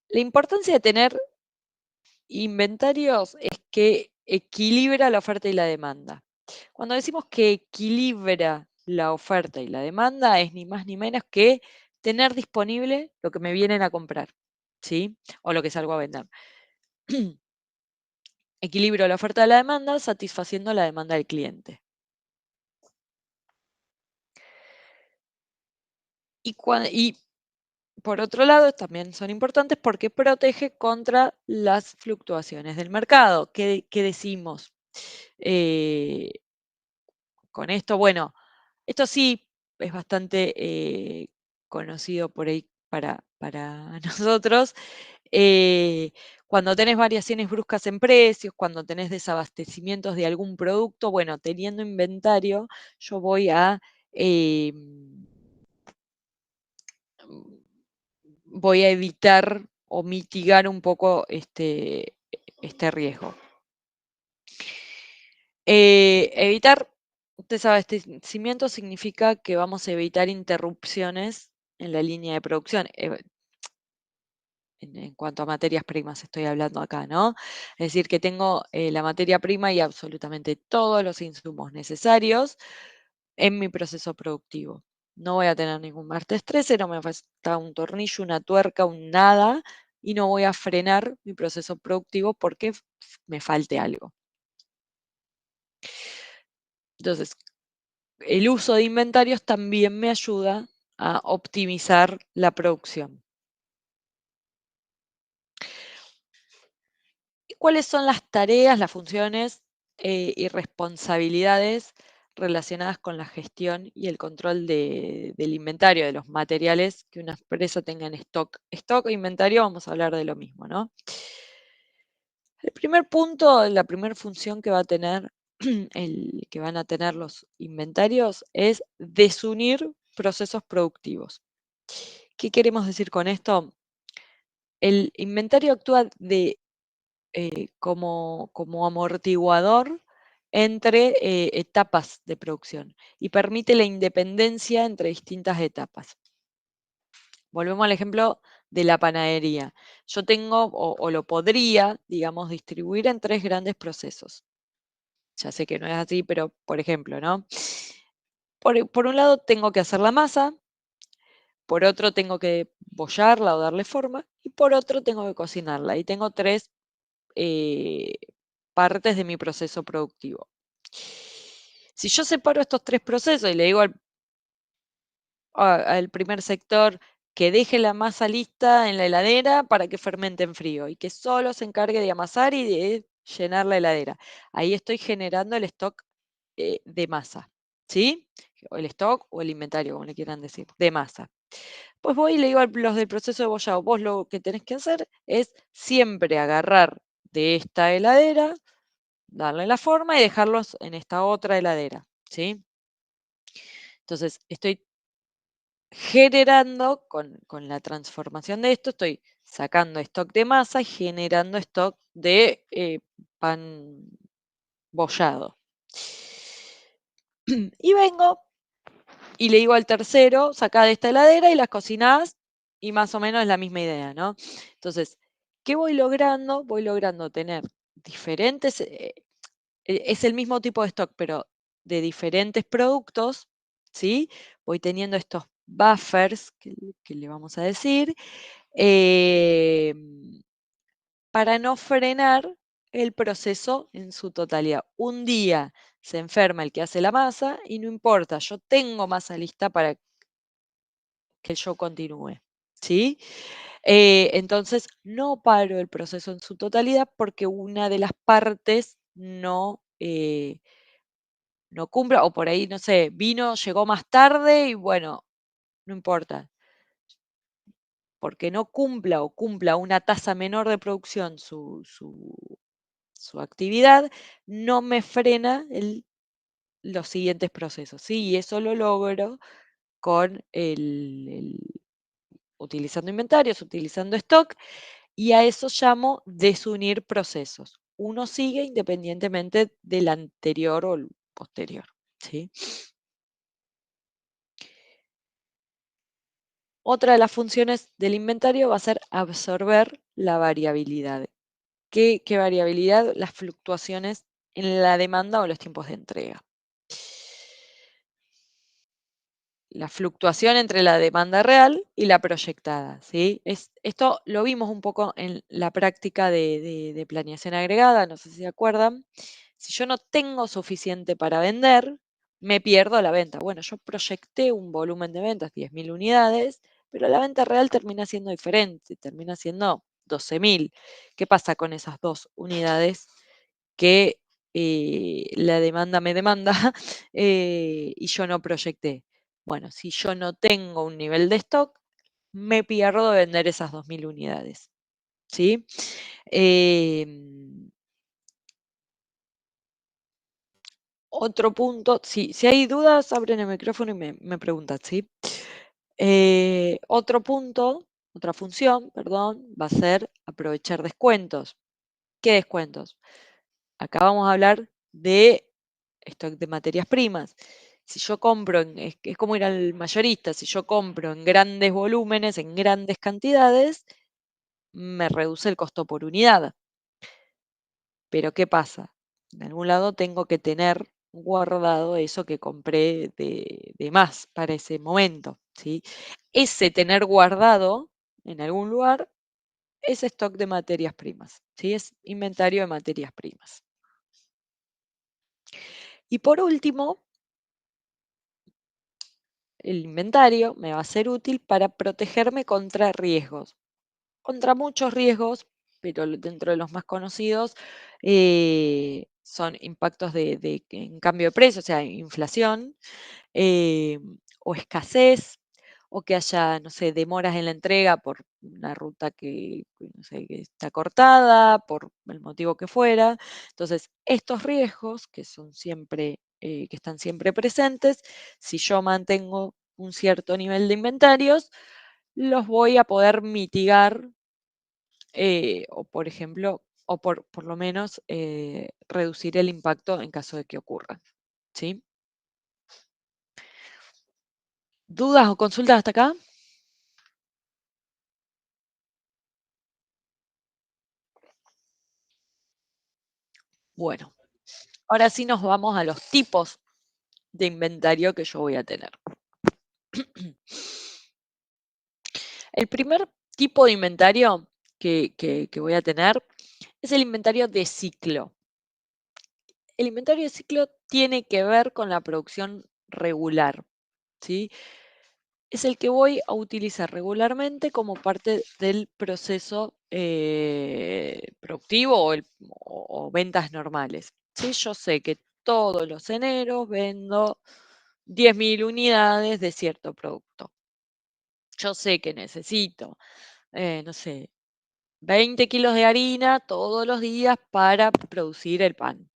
la importancia de tener inventarios es que equilibra la oferta y la demanda. Cuando decimos que equilibra la oferta y la demanda, es ni más ni menos que tener disponible lo que me vienen a comprar, ¿sí? O lo que salgo a vender. Equilibro la oferta y la demanda satisfaciendo la demanda del cliente. Y por otro lado, también son importantes porque protege contra las fluctuaciones del mercado. ¿Qué decimos con esto? Bueno, esto sí es bastante conocido por ahí para nosotros. Cuando tenés variaciones bruscas en precios, cuando tenés desabastecimientos de algún producto, bueno, teniendo inventario, yo voy a evitar o mitigar un poco este riesgo. Evitar desabastecimiento significa que vamos a evitar interrupciones en la línea de producción. En cuanto a materias primas estoy hablando acá, ¿no? Es decir, que tengo la materia prima y absolutamente todos los insumos necesarios en mi proceso productivo. No voy a tener ningún martes 13, no me falta un tornillo, una tuerca, un nada, y no voy a frenar mi proceso productivo porque me falte algo. Entonces, el uso de inventarios también me ayuda a optimizar la producción. ¿Y cuáles son las tareas, las funciones y responsabilidades relacionadas con la gestión y el control del inventario, de los materiales que una empresa tenga en stock? Stock e inventario, vamos a hablar de lo mismo, ¿no? El primer punto, la primera función que va a tener que van a tener los inventarios es desunir procesos productivos. ¿Qué queremos decir con esto? El inventario actúa como amortiguador entre etapas de producción y permite la independencia entre distintas etapas. Volvemos al ejemplo de la panadería. Yo tengo o lo podría, digamos, distribuir en 3 grandes procesos. Ya sé que no es así, pero por ejemplo, ¿no? Por un lado tengo que hacer la masa, por otro tengo que bollarla o darle forma, y por otro tengo que cocinarla. Y tengo 3 partes de mi proceso productivo. Si yo separo estos 3 procesos y le digo al primer sector que deje la masa lista en la heladera para que fermente en frío y que solo se encargue de amasar y de llenar la heladera. Ahí estoy generando el stock de masa, ¿sí? O el stock o el inventario, como le quieran decir, de masa. Pues voy y le digo a los del proceso de bollado, vos lo que tenés que hacer es siempre agarrar de esta heladera, darle la forma y dejarlos en esta otra heladera, ¿sí? Entonces, estoy generando con la transformación de esto, estoy sacando stock de masa y generando stock de pan bollado. Y vengo y le digo al tercero, saca de esta heladera y las cocinás y más o menos es la misma idea, ¿no? Entonces, ¿qué voy logrando? Voy logrando tener diferentes, es el mismo tipo de stock, pero de diferentes productos, ¿sí? Voy teniendo estos buffers, que le vamos a decir, para no frenar el proceso en su totalidad. Un día se enferma el que hace la masa y no importa, yo tengo masa lista para que el show continúe, ¿sí? Entonces, no paro el proceso en su totalidad porque una de las partes no cumpla, o por ahí, no sé, llegó más tarde y bueno, no importa, porque no cumpla o cumpla una tasa menor de producción su actividad, no me frena los siguientes procesos, ¿sí? Y eso lo logro con utilizando inventarios, utilizando stock, y a eso llamo desunir procesos. Uno sigue independientemente del anterior o el posterior, ¿sí? Otra de las funciones del inventario va a ser absorber la variabilidad. ¿Qué variabilidad? Las fluctuaciones en la demanda o los tiempos de entrega. La fluctuación entre la demanda real y la proyectada, ¿sí? Esto lo vimos un poco en la práctica de planeación agregada, no sé si se acuerdan. Si yo no tengo suficiente para vender, me pierdo la venta. Bueno, yo proyecté un volumen de ventas, 10.000 unidades, pero la venta real termina siendo diferente, termina siendo 12.000. ¿Qué pasa con esas 2 unidades que la demanda me demanda y yo no proyecté? Bueno, si yo no tengo un nivel de stock, me pierdo de vender esas 2.000 unidades, ¿sí? Otro punto, si hay dudas, abren el micrófono y me preguntan, ¿sí? Otro punto, otra función, perdón, va a ser aprovechar descuentos. ¿Qué descuentos? Acá vamos a hablar de stock de materias primas. Si yo compro, es como ir al mayorista, si yo compro en grandes volúmenes, en grandes cantidades, me reduce el costo por unidad. Pero ¿qué pasa? De algún lado tengo que tener guardado eso que compré de más para ese momento, ¿sí? Ese tener guardado en algún lugar es stock de materias primas, ¿sí? Es inventario de materias primas. Y por último, el inventario me va a ser útil para protegerme contra riesgos, contra muchos riesgos, pero dentro de los más conocidos son impactos en cambio de precio, o sea, inflación, eh, o escasez, o que haya, no sé, demoras en la entrega por una ruta no sé, que está cortada, por el motivo que fuera. Entonces, estos riesgos que son siempre, que están siempre presentes, si yo mantengo un cierto nivel de inventarios, los voy a poder mitigar o por ejemplo, o por lo menos reducir el impacto en caso de que ocurra, ¿sí? ¿Dudas o consultas hasta acá? Bueno, ahora sí nos vamos a los tipos de inventario que yo voy a tener. El primer tipo de inventario que voy a tener es el inventario de ciclo. el inventario de ciclo tiene que ver con la producción regular, ¿sí? Es el que voy a utilizar regularmente como parte del proceso productivo o ventas normales. ¿Sí? Yo sé que todos los eneros vendo 10.000 unidades de cierto producto. Yo sé que necesito, no sé, 20 kilos de harina todos los días para producir el pan.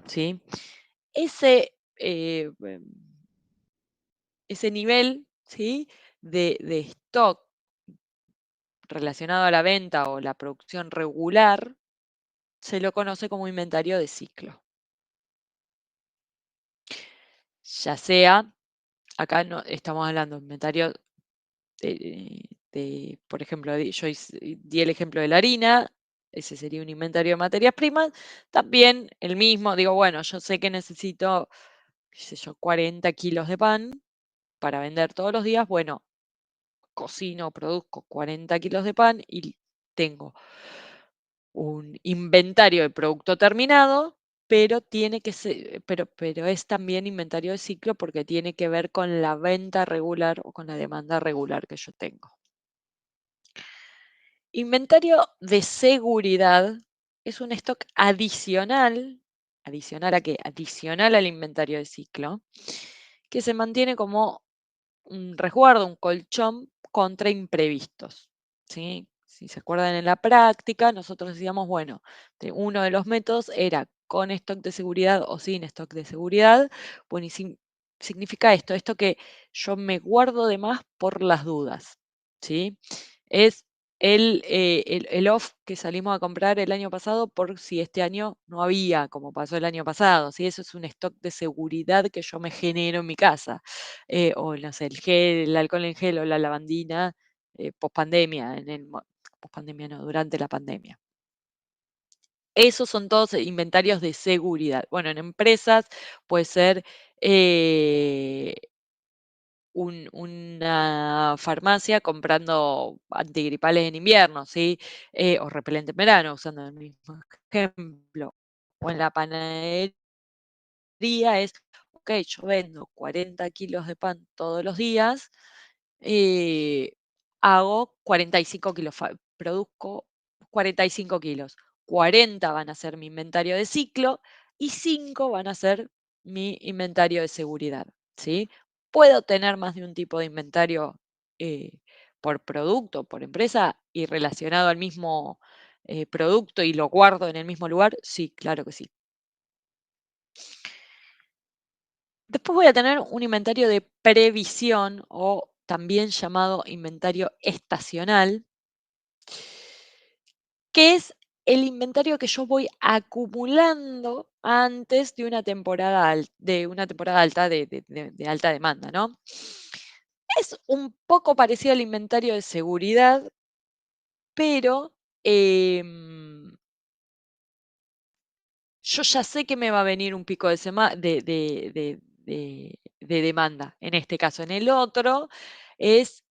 ¿Sí? Ese, ese nivel, ¿sí?, de stock relacionado a la venta o la producción regular se lo conoce como inventario de ciclo. Ya sea, acá no estamos hablando de inventario por ejemplo, yo di el ejemplo de la harina, ese sería un inventario de materias primas. También el mismo, digo, bueno, yo sé que necesito, qué sé yo, 40 kilos de pan para vender todos los días. Bueno, cocino, produzco 40 kilos de pan y tengo un inventario de producto terminado, pero tiene que ser, pero es también inventario de ciclo porque tiene que ver con la venta regular o con la demanda regular que yo tengo. Inventario de seguridad es un stock adicional. ¿Adicional a qué? Adicional al inventario de ciclo, que se mantiene como un resguardo, un colchón contra imprevistos, ¿sí? Si se acuerdan en la práctica, nosotros decíamos, bueno, uno de los métodos era con stock de seguridad o sin stock de seguridad. Bueno, y significa esto que yo me guardo de más por las dudas, ¿sí? Es el off que salimos a comprar el año pasado por si este año no había, como pasó el año pasado, ¿sí? Eso es un stock de seguridad que yo me genero en mi casa. O no sé, el gel, el alcohol en gel o la lavandina pospandemia, pospandemia no, durante la pandemia. Esos son todos inventarios de seguridad. Bueno, en empresas puede ser una farmacia comprando antigripales en invierno, ¿sí? O repelente en verano, usando el mismo ejemplo. O en la panadería es, ok, yo vendo 40 kilos de pan todos los días, hago 45 kilos, produzco 45 kilos. 40 van a ser mi inventario de ciclo y 5 van a ser mi inventario de seguridad, ¿sí? Puedo tener más de un tipo de inventario por producto, por empresa y relacionado al mismo producto y lo guardo en el mismo lugar. Sí, claro que sí. Después voy a tener un inventario de previsión o también llamado inventario estacional, que es el inventario que yo voy acumulando antes de una temporada, alta de alta demanda, ¿no? Es un poco parecido al inventario de seguridad, pero yo ya sé que me va a venir un pico de demanda, en este caso. En el otro es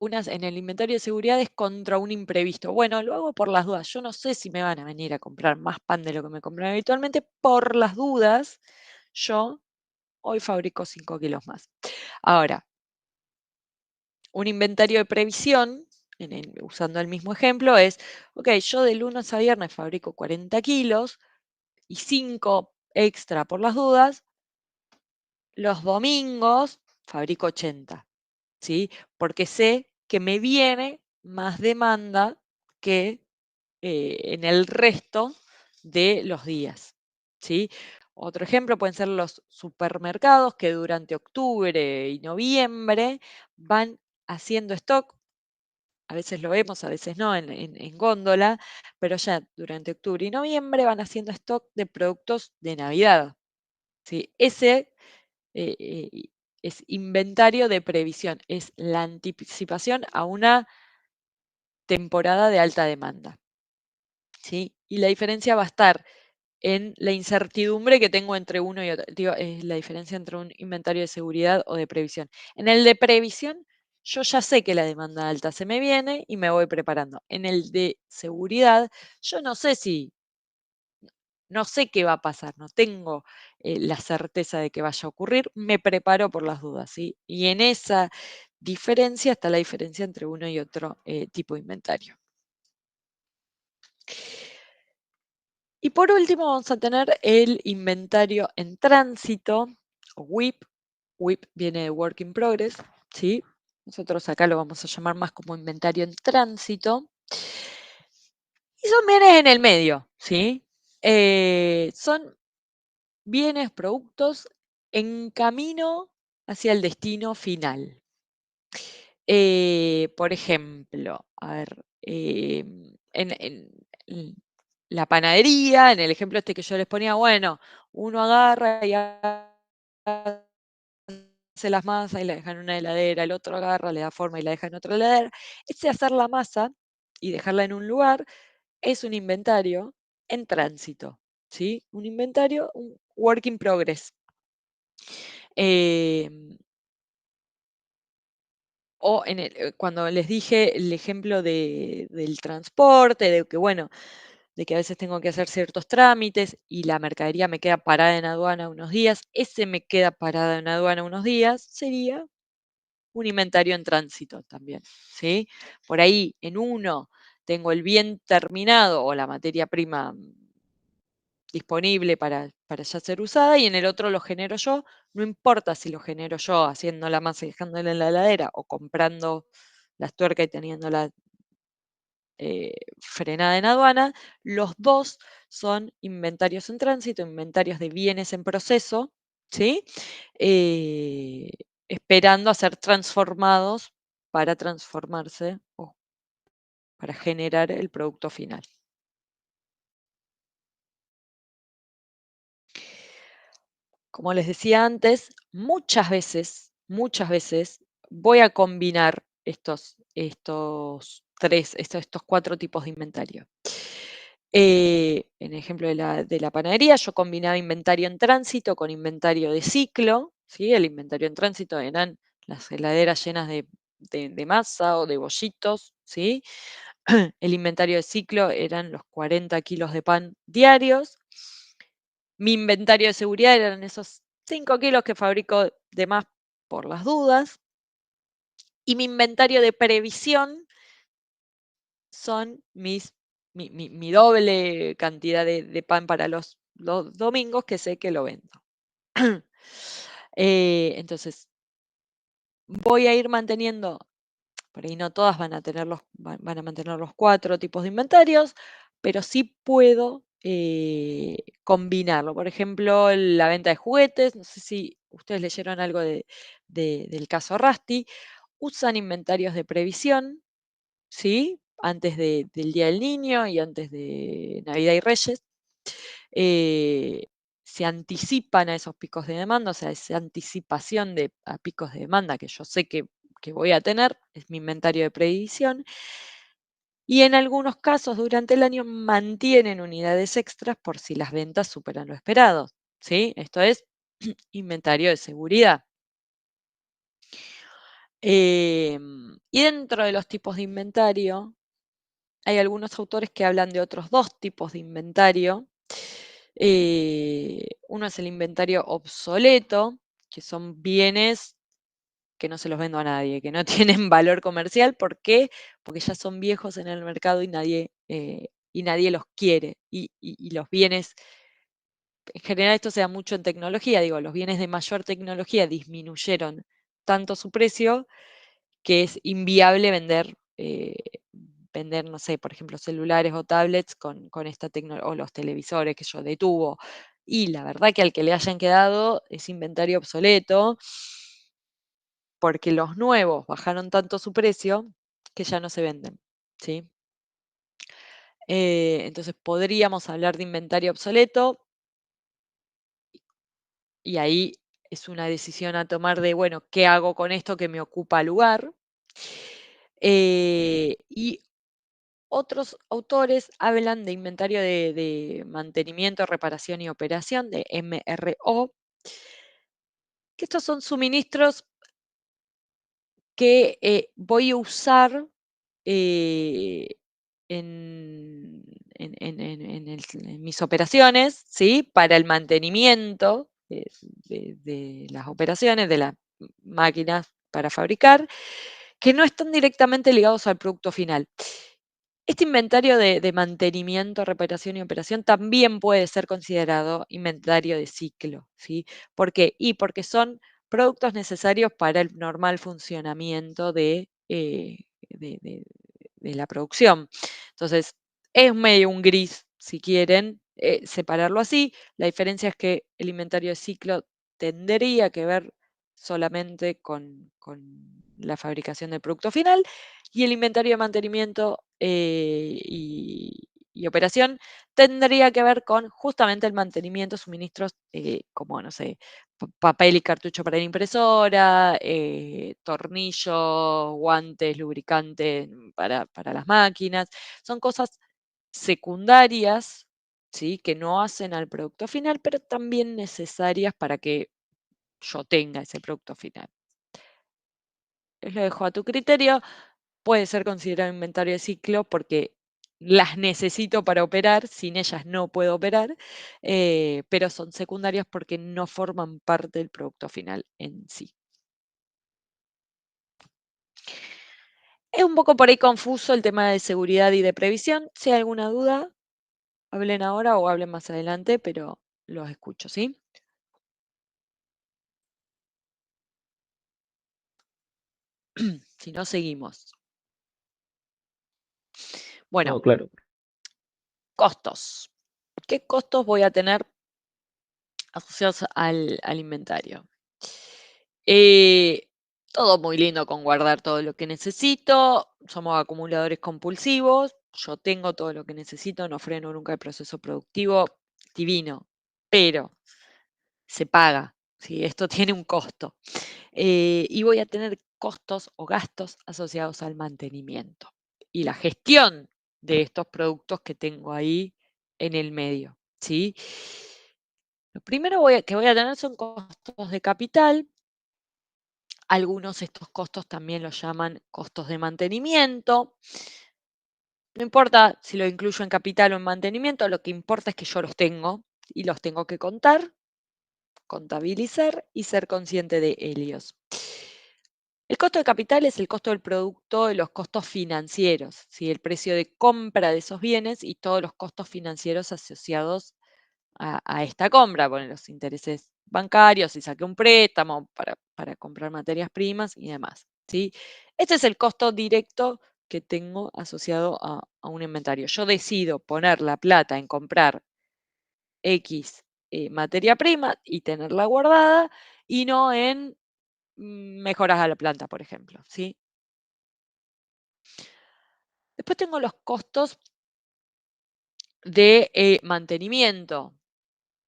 en el inventario de seguridad es contra un imprevisto. Bueno, lo hago por las dudas. Yo no sé si me van a venir a comprar más pan de lo que me compran habitualmente. Por las dudas, yo hoy fabrico 5 kilos más. Ahora, un inventario de previsión, usando el mismo ejemplo, es, ok, yo de lunes a viernes fabrico 40 kilos y 5 extra por las dudas. Los domingos fabrico 80, ¿sí? Porque sé que me viene más demanda que en el resto de los días, ¿sí? Otro ejemplo pueden ser los supermercados que durante octubre y noviembre van haciendo stock. A veces lo vemos, a veces no, en góndola, pero ya durante octubre y noviembre van haciendo stock de productos de Navidad, ¿sí? Ese es inventario de previsión, es la anticipación a una temporada de alta demanda, ¿sí? Y la diferencia va a estar en la incertidumbre que tengo entre uno y otro. Digo, es la diferencia entre un inventario de seguridad o de previsión. En el de previsión, yo ya sé que la demanda alta se me viene y me voy preparando. En el de seguridad, yo no sé si no sé qué va a pasar, no tengo la certeza de que vaya a ocurrir, me preparo por las dudas, ¿sí? Y en esa diferencia está la diferencia entre uno y otro tipo de inventario. Y por último vamos a tener el inventario en tránsito, o WIP. WIP viene de Work in Progress, ¿sí? Nosotros acá lo vamos a llamar más como inventario en tránsito. Y son bienes en el medio, ¿sí? Son bienes, productos en camino hacia el destino final. Por ejemplo, a ver, en la panadería, en el ejemplo este que yo les ponía, bueno, uno agarra y hace las masas y la deja en una heladera, el otro agarra, le da forma y la deja en otra heladera. Ese hacer la masa y dejarla en un lugar es un inventario en tránsito, ¿sí? Un inventario, un work in progress. Em, O cuando les dije el ejemplo del transporte, de que, bueno, de que a veces tengo que hacer ciertos trámites y la mercadería me queda parada en aduana unos días, ese me queda parada en aduana unos días, sería un inventario en tránsito también, ¿sí? Por ahí, en uno tengo el bien terminado o la materia prima disponible para ya ser usada y en el otro lo genero yo, no importa si lo genero yo haciendo la masa y dejándola en la heladera o comprando las tuercas y teniéndola frenada en aduana, los dos son inventarios en tránsito, inventarios de bienes en proceso, ¿sí? Eh, esperando a ser transformados para transformarse o para generar el producto final. Como les decía antes, muchas veces voy a combinar estos cuatro tipos de inventario. En el ejemplo de la panadería, yo combinaba inventario en tránsito con inventario de ciclo, ¿sí? El inventario en tránsito eran las heladeras llenas de masa o de bollitos, ¿sí? El inventario de ciclo eran los 40 kilos de pan diarios. Mi inventario de seguridad eran esos 5 kilos que fabrico de más por las dudas. Y mi inventario de previsión son mi doble cantidad de pan para los domingos que sé que lo vendo. Entonces, voy a ir manteniendo, por ahí no todas van a mantener los cuatro tipos de inventarios, pero sí puedo combinarlo. Por ejemplo, la venta de juguetes, no sé si ustedes leyeron algo del caso Rusty, usan inventarios de previsión, ¿sí? Antes del Día del Niño y antes de Navidad y Reyes. Se anticipan a esos picos de demanda, o sea, esa anticipación a picos de demanda que yo sé que voy a tener, es mi inventario de previsión. Y en algunos casos durante el año mantienen unidades extras por si las ventas superan lo esperado, ¿sí? Esto es inventario de seguridad. Y dentro de los tipos de inventario, hay algunos autores que hablan de otros dos tipos de inventario. Uno es el inventario obsoleto, que son bienes que no se los vendo a nadie, que no tienen valor comercial. ¿Por qué? Porque ya son viejos en el mercado y nadie los quiere. Y los bienes, en general esto se da mucho en tecnología, digo, los bienes de mayor tecnología disminuyeron tanto su precio que es inviable vender, no sé, por ejemplo, celulares o tablets con esta tecnología, o los televisores que yo detuvo. Y la verdad que al que le hayan quedado es inventario obsoleto, porque los nuevos bajaron tanto su precio que ya no se venden, ¿sí? Entonces podríamos hablar de inventario obsoleto y ahí es una decisión a tomar de, bueno, ¿qué hago con esto que me ocupa lugar? Y otros autores hablan de inventario de mantenimiento, reparación y operación, de MRO, que estos son suministros que voy a usar en en mis operaciones, ¿sí? Para el mantenimiento de las operaciones, de las máquinas para fabricar, que no están directamente ligados al producto final. Este inventario de mantenimiento, reparación y operación también puede ser considerado inventario de ciclo, ¿sí? ¿Por qué? Y porque son productos necesarios para el normal funcionamiento de la producción. Entonces, es medio un gris, si quieren, separarlo así. La diferencia es que el inventario de ciclo tendría que ver solamente con la fabricación del producto final y el inventario de mantenimiento y operación tendría que ver con justamente el mantenimiento, suministros como, no sé, papel y cartucho para la impresora, tornillos, guantes, lubricantes para las máquinas. Son cosas secundarias, ¿sí? Que no hacen al producto final, pero también necesarias para que yo tenga ese producto final. Lo dejo a tu criterio. Puede ser considerado inventario de ciclo porque las necesito para operar, sin ellas no puedo operar, pero son secundarias porque no forman parte del producto final en sí. Es un poco por ahí confuso el tema de seguridad y de previsión. Si hay alguna duda, hablen ahora o hablen más adelante, pero los escucho, ¿sí? Si no, seguimos. Bueno, Todo claro. costos. ¿Qué costos voy a tener asociados al inventario? Todo muy lindo con guardar todo lo que necesito. Somos acumuladores compulsivos. Yo tengo todo lo que necesito, no freno nunca el proceso productivo. Divino. Pero se paga. ¿Sí? Esto tiene un costo. Y voy a tener costos o gastos asociados al mantenimiento y la gestión de estos productos que tengo ahí en el medio. ¿Sí? Lo primero que voy a tener son costos de capital. Algunos de estos costos también los llaman costos de mantenimiento. No importa si lo incluyo en capital o en mantenimiento, lo que importa es que yo los tengo y los tengo que contar, contabilizar y ser consciente de ellos. El costo de capital es el costo del producto y los costos financieros, ¿sí? El precio de compra de esos bienes y todos los costos financieros asociados a esta compra, poner los intereses bancarios, si saqué un préstamo para comprar materias primas y demás, ¿sí? Este es el costo directo que tengo asociado a un inventario. Yo decido poner la plata en comprar X materia prima y tenerla guardada y no en mejoras a la planta, por ejemplo, ¿sí? Después tengo los costos de mantenimiento.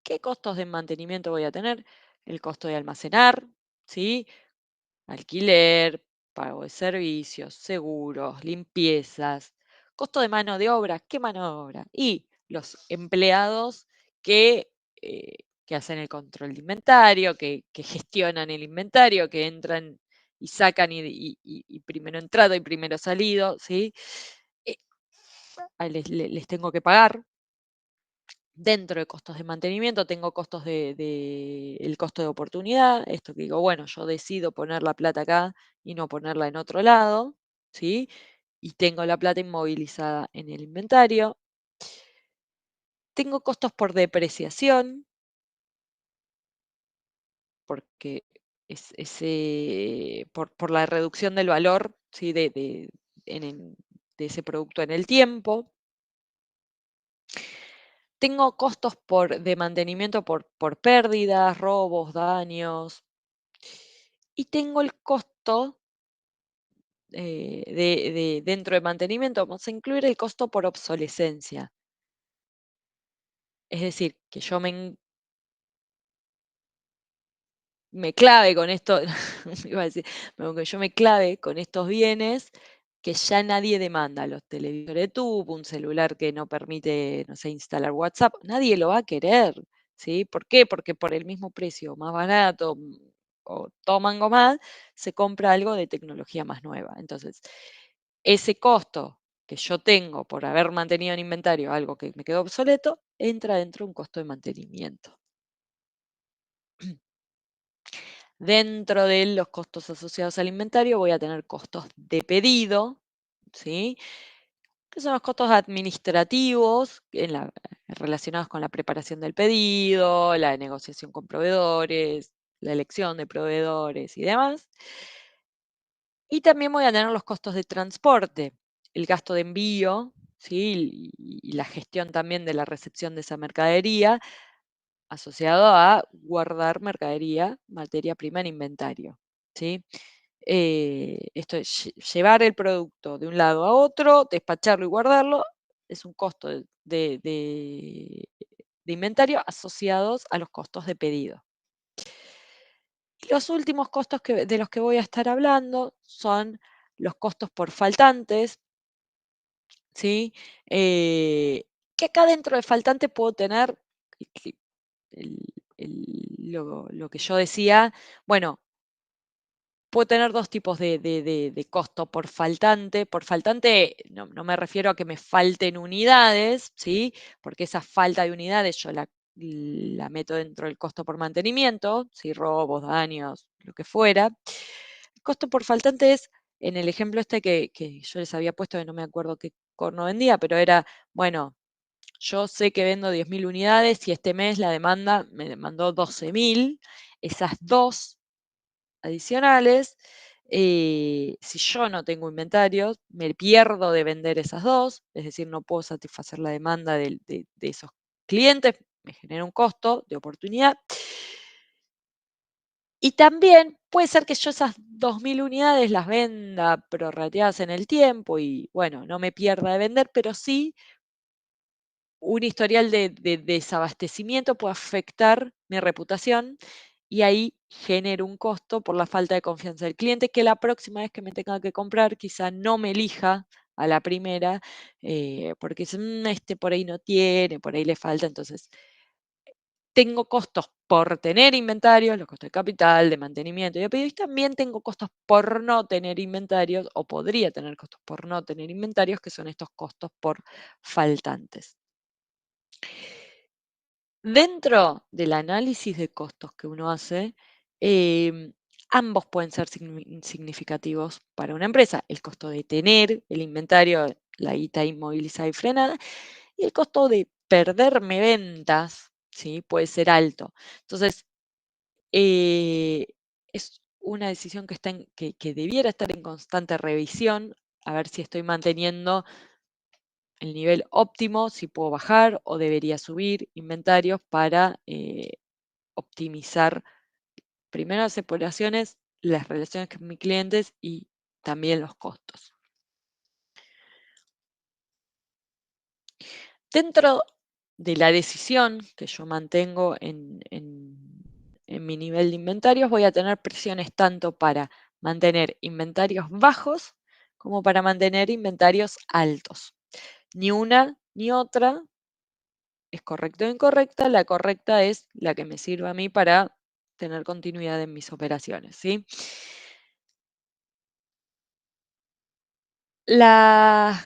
¿Qué costos de mantenimiento voy a tener? El costo de almacenar, ¿sí? Alquiler, pago de servicios, seguros, limpiezas, costo de mano de obra. ¿Qué mano de obra? Y los empleados que hacen el control de inventario, que gestionan el inventario, que entran y sacan y primero entrado y primero salido, ¿sí? Eh, les tengo que pagar. Dentro de costos de mantenimiento tengo costos el costo de oportunidad, esto que digo, bueno, yo decido poner la plata acá y no ponerla en otro lado, ¿sí? Y tengo la plata inmovilizada en el inventario. Tengo costos por depreciación, porque por la reducción del valor, ¿sí? De ese producto en el tiempo. Tengo costos de mantenimiento por pérdidas, robos, daños. Y tengo el costo dentro de mantenimiento, vamos a incluir el costo por obsolescencia. Es decir, que yo me clave con esto, iba a decir, que yo me clave con estos bienes que ya nadie demanda, los televisores de tubo, un celular que no permite, no sé, instalar WhatsApp, nadie lo va a querer, ¿sí? ¿Por qué? Porque por el mismo precio, más barato o todo mango más, se compra algo de tecnología más nueva. Entonces, ese costo que yo tengo por haber mantenido en inventario algo que me quedó obsoleto, entra dentro de un costo de mantenimiento. Dentro de los costos asociados al inventario voy a tener costos de pedido, ¿sí? Que son los costos administrativos relacionados con la preparación del pedido, la negociación con proveedores, la elección de proveedores y demás. Y también voy a tener los costos de transporte, el gasto de envío, ¿sí? Y la gestión también de la recepción de esa mercadería, asociado a guardar mercadería, materia prima en inventario, ¿sí? Esto es llevar el producto de un lado a otro, despacharlo y guardarlo, es un costo de inventario asociados a los costos de pedido. Y los últimos costos de los que voy a estar hablando son los costos por faltantes, ¿sí? Que acá dentro de faltante puedo tener el- lo que yo decía, bueno, puedo tener dos tipos de costo por faltante. Por faltante no me refiero a que me falten unidades, ¿sí? Porque esa falta de unidades yo la meto dentro del costo por mantenimiento, ¿sí? Robos, daños, lo que fuera. El costo por faltante es, en el ejemplo este que yo les había puesto, que no me acuerdo qué corno vendía, pero era, bueno, yo sé que vendo 10.000 unidades y este mes la demanda me demandó 12.000. Esas dos adicionales, si yo no tengo inventarios, me pierdo de vender esas dos, es decir, no puedo satisfacer la demanda de esos clientes, me genera un costo de oportunidad. Y también puede ser que yo esas 2.000 unidades las venda prorrateadas en el tiempo y, bueno, no me pierda de vender, pero sí un historial de desabastecimiento puede afectar mi reputación y ahí genero un costo por la falta de confianza del cliente, que la próxima vez que me tenga que comprar quizá no me elija a la primera, porque dice, este por ahí no tiene, por ahí le falta". Entonces tengo costos por tener inventarios, los costos de capital, de mantenimiento y de pedido, y también tengo costos por no tener inventarios, o podría tener costos por no tener inventarios, que son estos costos por faltantes. Dentro del análisis de costos que uno hace, ambos pueden ser significativos para una empresa. El costo de tener el inventario, la guita inmovilizada y frenada, y el costo de perderme ventas, ¿sí? Puede ser alto. Entonces, es una decisión que debiera estar en constante revisión, a ver si estoy manteniendo el nivel óptimo, si puedo bajar o debería subir inventarios para optimizar primero las operaciones, las relaciones con mis clientes y también los costos. Dentro de la decisión que yo mantengo en mi nivel de inventarios, voy a tener presiones tanto para mantener inventarios bajos como para mantener inventarios altos. Ni una ni otra es correcta o incorrecta. La correcta es la que me sirva a mí para tener continuidad en mis operaciones, ¿sí? Las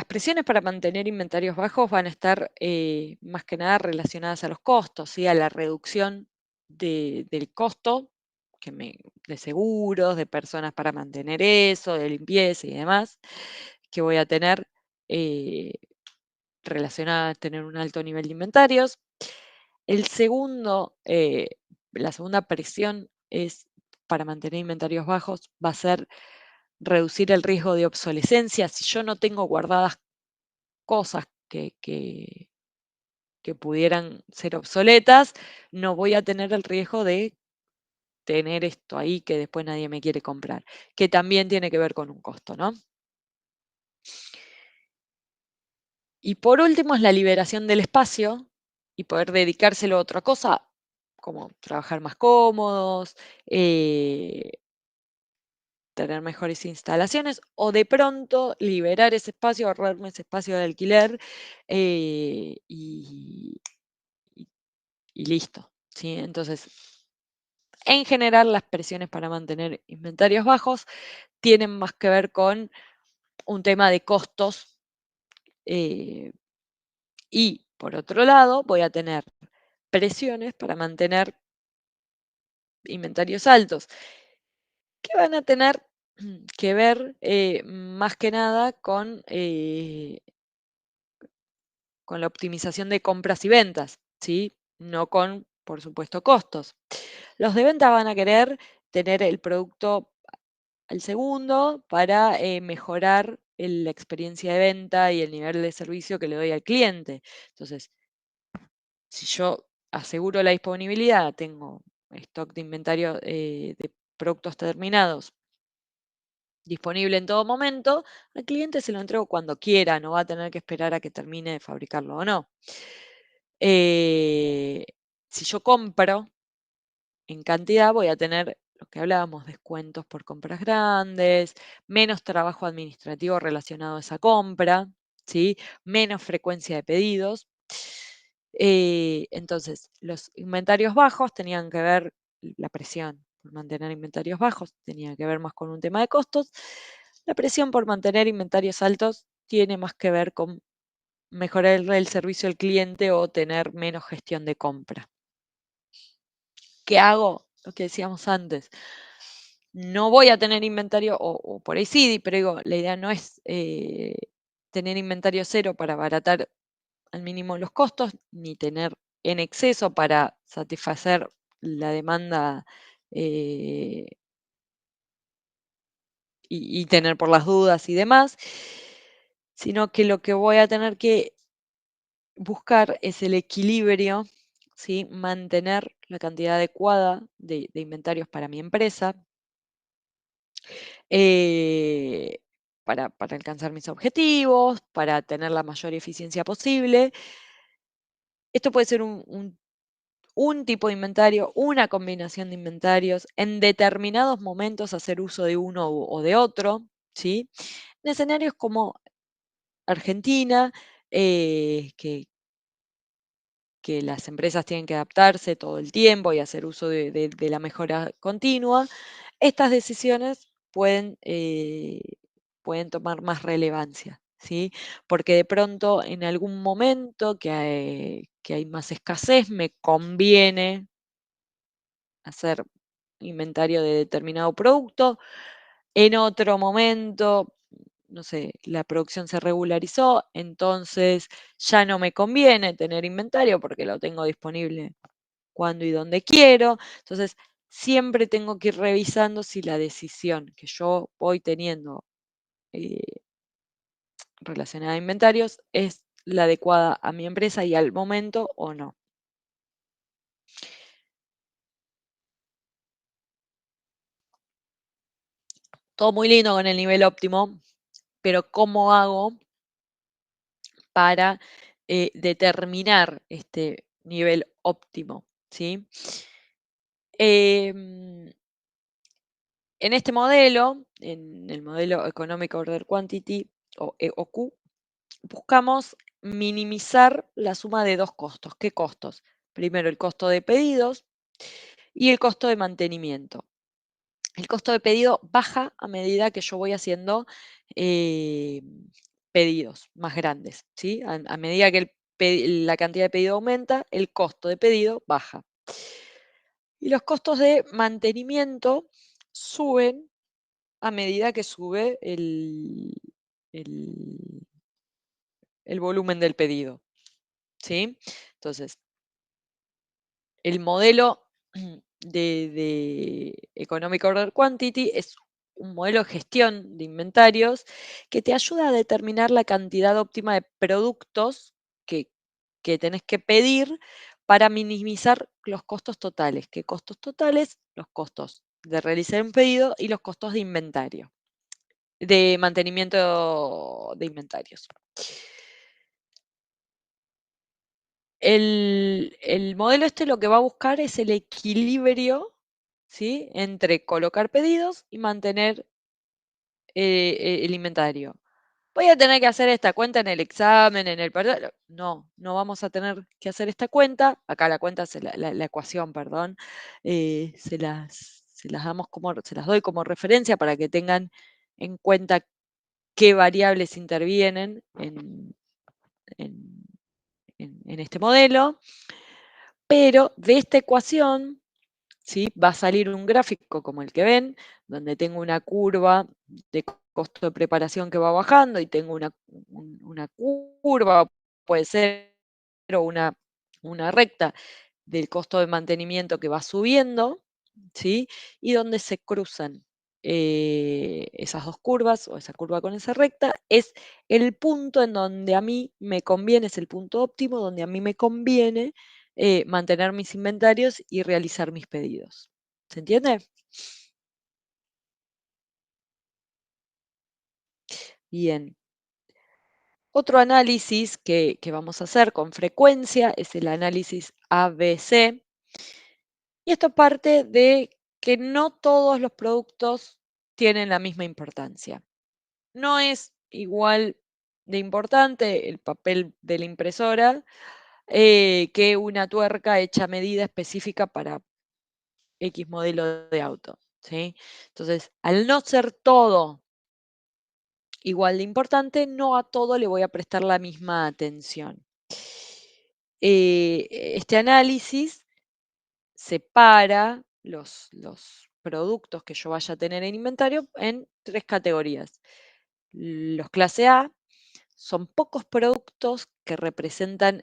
presiones para mantener inventarios bajos van a estar más que nada relacionadas a los costos, ¿sí? A la reducción del costo de seguros, de personas para mantener eso, de limpieza y demás, que voy a tener relacionada a tener un alto nivel de inventarios. La segunda presión para mantener inventarios bajos va a ser reducir el riesgo de obsolescencia. Si yo no tengo guardadas cosas que pudieran ser obsoletas, no voy a tener el riesgo de tener esto ahí que después nadie me quiere comprar, que también tiene que ver con un costo, ¿no? Y por último es la liberación del espacio y poder dedicárselo a otra cosa, como trabajar más cómodos, tener mejores instalaciones o de pronto liberar ese espacio, ahorrarme ese espacio de alquiler y listo, ¿sí? Entonces, en general, las presiones para mantener inventarios bajos tienen más que ver con un tema de costos. Y por otro lado, voy a tener presiones para mantener inventarios altos, que van a tener que ver más que nada con la optimización de compras y ventas, ¿sí? No con, por supuesto, costos. Los de venta van a querer tener el producto al segundo para mejorar la experiencia de venta y el nivel de servicio que le doy al cliente. Entonces, si yo aseguro la disponibilidad, tengo stock de inventario de productos terminados disponible en todo momento, al cliente se lo entrego cuando quiera, no va a tener que esperar a que termine de fabricarlo o no. Eh, si yo compro en cantidad, voy a tener lo que hablábamos, descuentos por compras grandes, menos trabajo administrativo relacionado a esa compra, ¿sí? Menos frecuencia de pedidos. Entonces, los inventarios bajos tenían que ver, la presión por mantener inventarios bajos tenía que ver más con un tema de costos. La presión por mantener inventarios altos tiene más que ver con mejorar el servicio al cliente o tener menos gestión de compra. ¿Qué hago? Lo que decíamos antes. No voy a tener inventario, o por ahí sí, pero digo, la idea no es tener inventario cero para abaratar al mínimo los costos, ni tener en exceso para satisfacer la demanda y tener por las dudas y demás, sino que lo que voy a tener que buscar es el equilibrio, ¿sí? Mantener la cantidad adecuada de inventarios para mi empresa, eh, para alcanzar mis objetivos, para tener la mayor eficiencia posible. Esto puede ser un tipo de inventario, una combinación de inventarios, en determinados momentos hacer uso de uno o de otro, ¿sí? En escenarios como Argentina, que las empresas tienen que adaptarse todo el tiempo y hacer uso de la mejora continua, estas decisiones pueden tomar más relevancia, ¿sí? Porque de pronto en algún momento que hay más escasez, me conviene hacer inventario de determinado producto. En otro momento, no sé, la producción se regularizó, entonces ya no me conviene tener inventario porque lo tengo disponible cuando y donde quiero. Entonces, siempre tengo que ir revisando si la decisión que yo voy teniendo eh, relacionada a inventarios es la adecuada a mi empresa y al momento o no. Todo muy lindo con el nivel óptimo, pero ¿cómo hago para determinar este nivel óptimo? ¿Sí? En este modelo, en el modelo Economic Order Quantity o EOQ, buscamos minimizar la suma de dos costos. ¿Qué costos? Primero, el costo de pedidos y el costo de mantenimiento. El costo de pedido baja a medida que yo voy haciendo pedidos más grandes, ¿sí? A medida que la cantidad de pedido aumenta, el costo de pedido baja. Y los costos de mantenimiento suben a medida que sube el- el volumen del pedido, ¿sí? Entonces, el modelo de Economic Order Quantity es un modelo de gestión de inventarios que te ayuda a determinar la cantidad óptima de productos que tenés que pedir para minimizar los costos totales. ¿Qué costos totales? Los costos de realizar un pedido y los costos de inventario, de mantenimiento de inventarios. El modelo este lo que va a buscar es el equilibrio, ¿sí? Entre colocar pedidos y mantener el inventario. Voy a tener que hacer esta cuenta en el examen, en el perdón. No, no vamos a tener que hacer esta cuenta. Acá la cuenta, la ecuación, perdón, se las doy como referencia para que tengan en cuenta qué variables intervienen en este modelo, pero de esta ecuación, ¿sí?, va a salir un gráfico como el que ven, donde tengo una curva de costo de preparación que va bajando y tengo una curva, puede ser, o una recta del costo de mantenimiento que va subiendo, ¿sí?, y donde se cruzan esas dos curvas, o esa curva con esa recta, es el punto en donde a mí me conviene, es el punto óptimo donde a mí me conviene mantener mis inventarios y realizar mis pedidos. ¿Se entiende? Bien. Otro análisis que vamos a hacer con frecuencia es el análisis ABC. Y esto parte de que no todos los productos tienen la misma importancia. No es igual de importante el papel de la impresora que una tuerca hecha a medida específica para X modelo de auto, ¿sí? Entonces, al no ser todo igual de importante, no a todo le voy a prestar la misma atención. Este análisis separa los productos que yo vaya a tener en inventario en 3 categorías. Los clase A son pocos productos que representan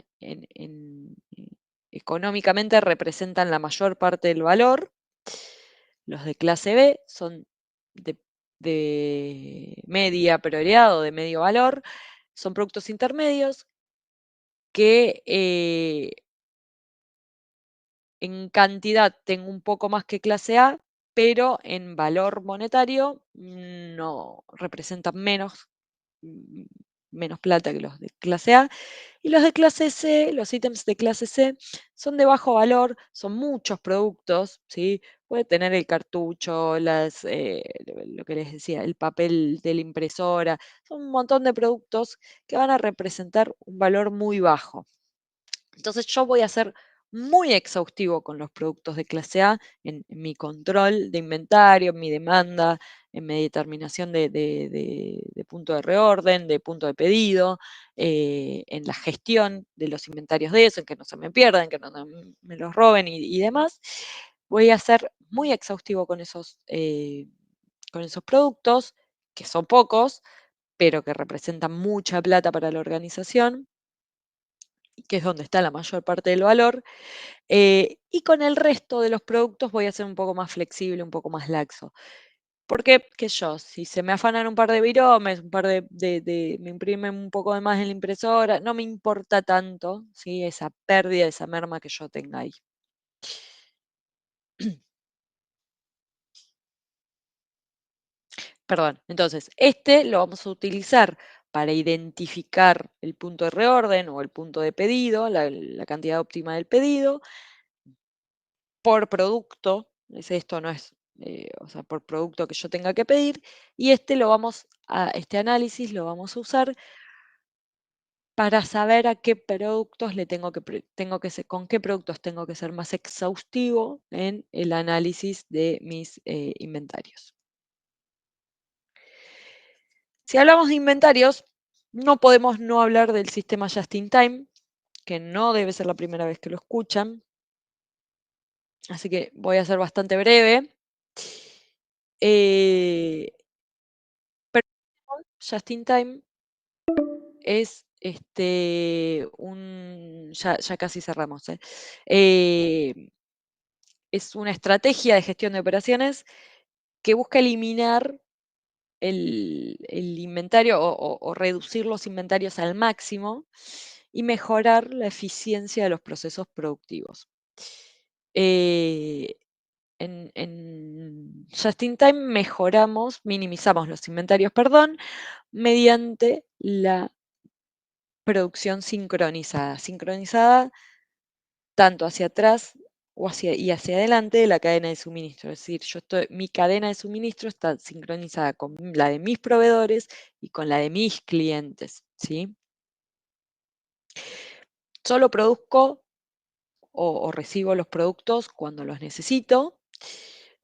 económicamente representan la mayor parte del valor. Los de clase B son de media prioridad o de medio valor. Son productos intermedios que en cantidad tengo un poco más que clase A, pero en valor monetario no representan mm, menos plata que los de clase A. Y los de clase C, los ítems de clase C, son de bajo valor, son muchos productos, ¿sí? Puede tener el cartucho, lo que les decía, el papel de la impresora, son un montón de productos que van a representar un valor muy bajo. Entonces yo voy a ser muy exhaustivo con los productos de clase A en mi control de inventario, en mi demanda, en mi determinación de punto de reorden, de punto de pedido, en la gestión de los inventarios de eso, en que no se me pierdan, que no me los roben y demás. Voy a ser muy exhaustivo con esos productos, que son pocos, pero que representan mucha plata para la organización, que es donde está la mayor parte del valor, y con el resto de los productos voy a ser un poco más flexible, un poco más laxo. Porque, qué sé yo, si se me afanan un par de viromes, un par me imprimen un poco de más en la impresora, no me importa tanto, ¿sí?, esa pérdida, esa merma que yo tenga ahí. Perdón, entonces, este lo vamos a utilizar para identificar el punto de reorden o el punto de pedido, la cantidad óptima del pedido, por producto, esto no es, o sea, por producto que yo tenga que pedir, y este análisis lo vamos a usar para saber a qué productos con qué productos tengo que ser más exhaustivo en el análisis de mis inventarios. Si hablamos de inventarios, no podemos no hablar del sistema Just in Time, que no debe ser la primera vez que lo escuchan, así que voy a ser bastante breve. Pero Just in Time es ya casi cerramos, ¿eh? Es una estrategia de gestión de operaciones que busca eliminar el inventario o reducir los inventarios al máximo y mejorar la eficiencia de los procesos productivos. En Just in Time minimizamos los inventarios, perdón, mediante la producción sincronizada. Sincronizada tanto hacia atrás y hacia adelante de la cadena de suministro. Es decir, mi cadena de suministro está sincronizada con la de mis proveedores y con la de mis clientes, ¿sí? Solo produzco o recibo los productos cuando los necesito.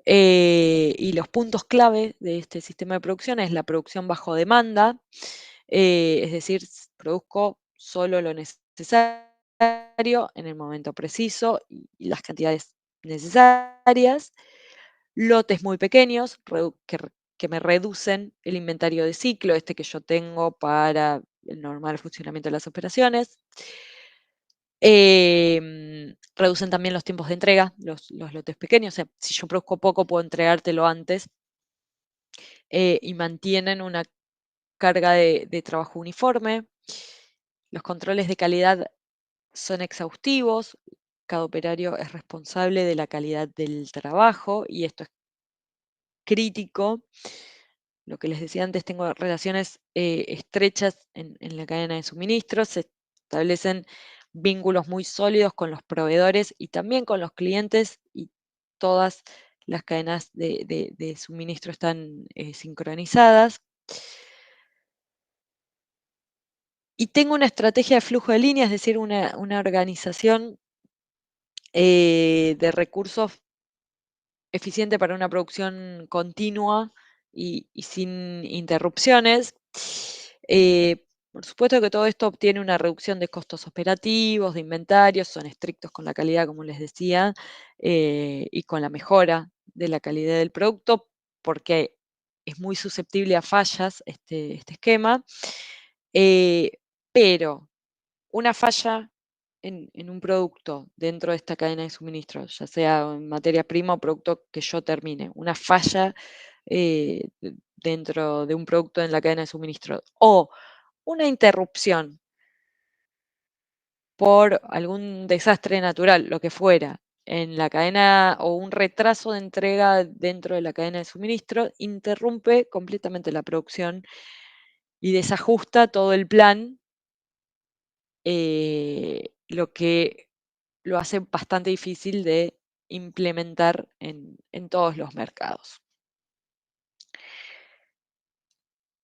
Y los puntos clave de este sistema de producción es la producción bajo demanda, es decir, produzco solo lo necesario en el momento preciso y las cantidades necesarias, lotes muy pequeños que me reducen el inventario de ciclo, este que yo tengo para el normal funcionamiento de las operaciones. Reducen también los tiempos de entrega, los lotes pequeños. O sea, si yo produzco poco, puedo entregártelo antes. Y mantienen una carga de trabajo uniforme. Los controles de calidad son exhaustivos. Cada operario es responsable de la calidad del trabajo y esto es crítico. Lo que les decía antes, tengo relaciones estrechas en la cadena de suministros. Se establecen vínculos muy sólidos con los proveedores y también con los clientes y todas las cadenas de suministro están sincronizadas. Y tengo una estrategia de flujo de línea, es decir, una organización de recursos eficiente para una producción continua y sin interrupciones. Por supuesto que todo esto obtiene una reducción de costos operativos, de inventarios, son estrictos con la calidad, como les decía, y con la mejora de la calidad del producto, porque es muy susceptible a fallas este esquema. Pero una falla en un producto dentro de esta cadena de suministro, ya sea en materia prima o producto que yo termine, una falla dentro de un producto en la cadena de suministro o una interrupción por algún desastre natural, lo que fuera, en la cadena o un retraso de entrega dentro de la cadena de suministro, interrumpe completamente la producción y desajusta todo el plan, lo que lo hace bastante difícil de implementar en todos los mercados.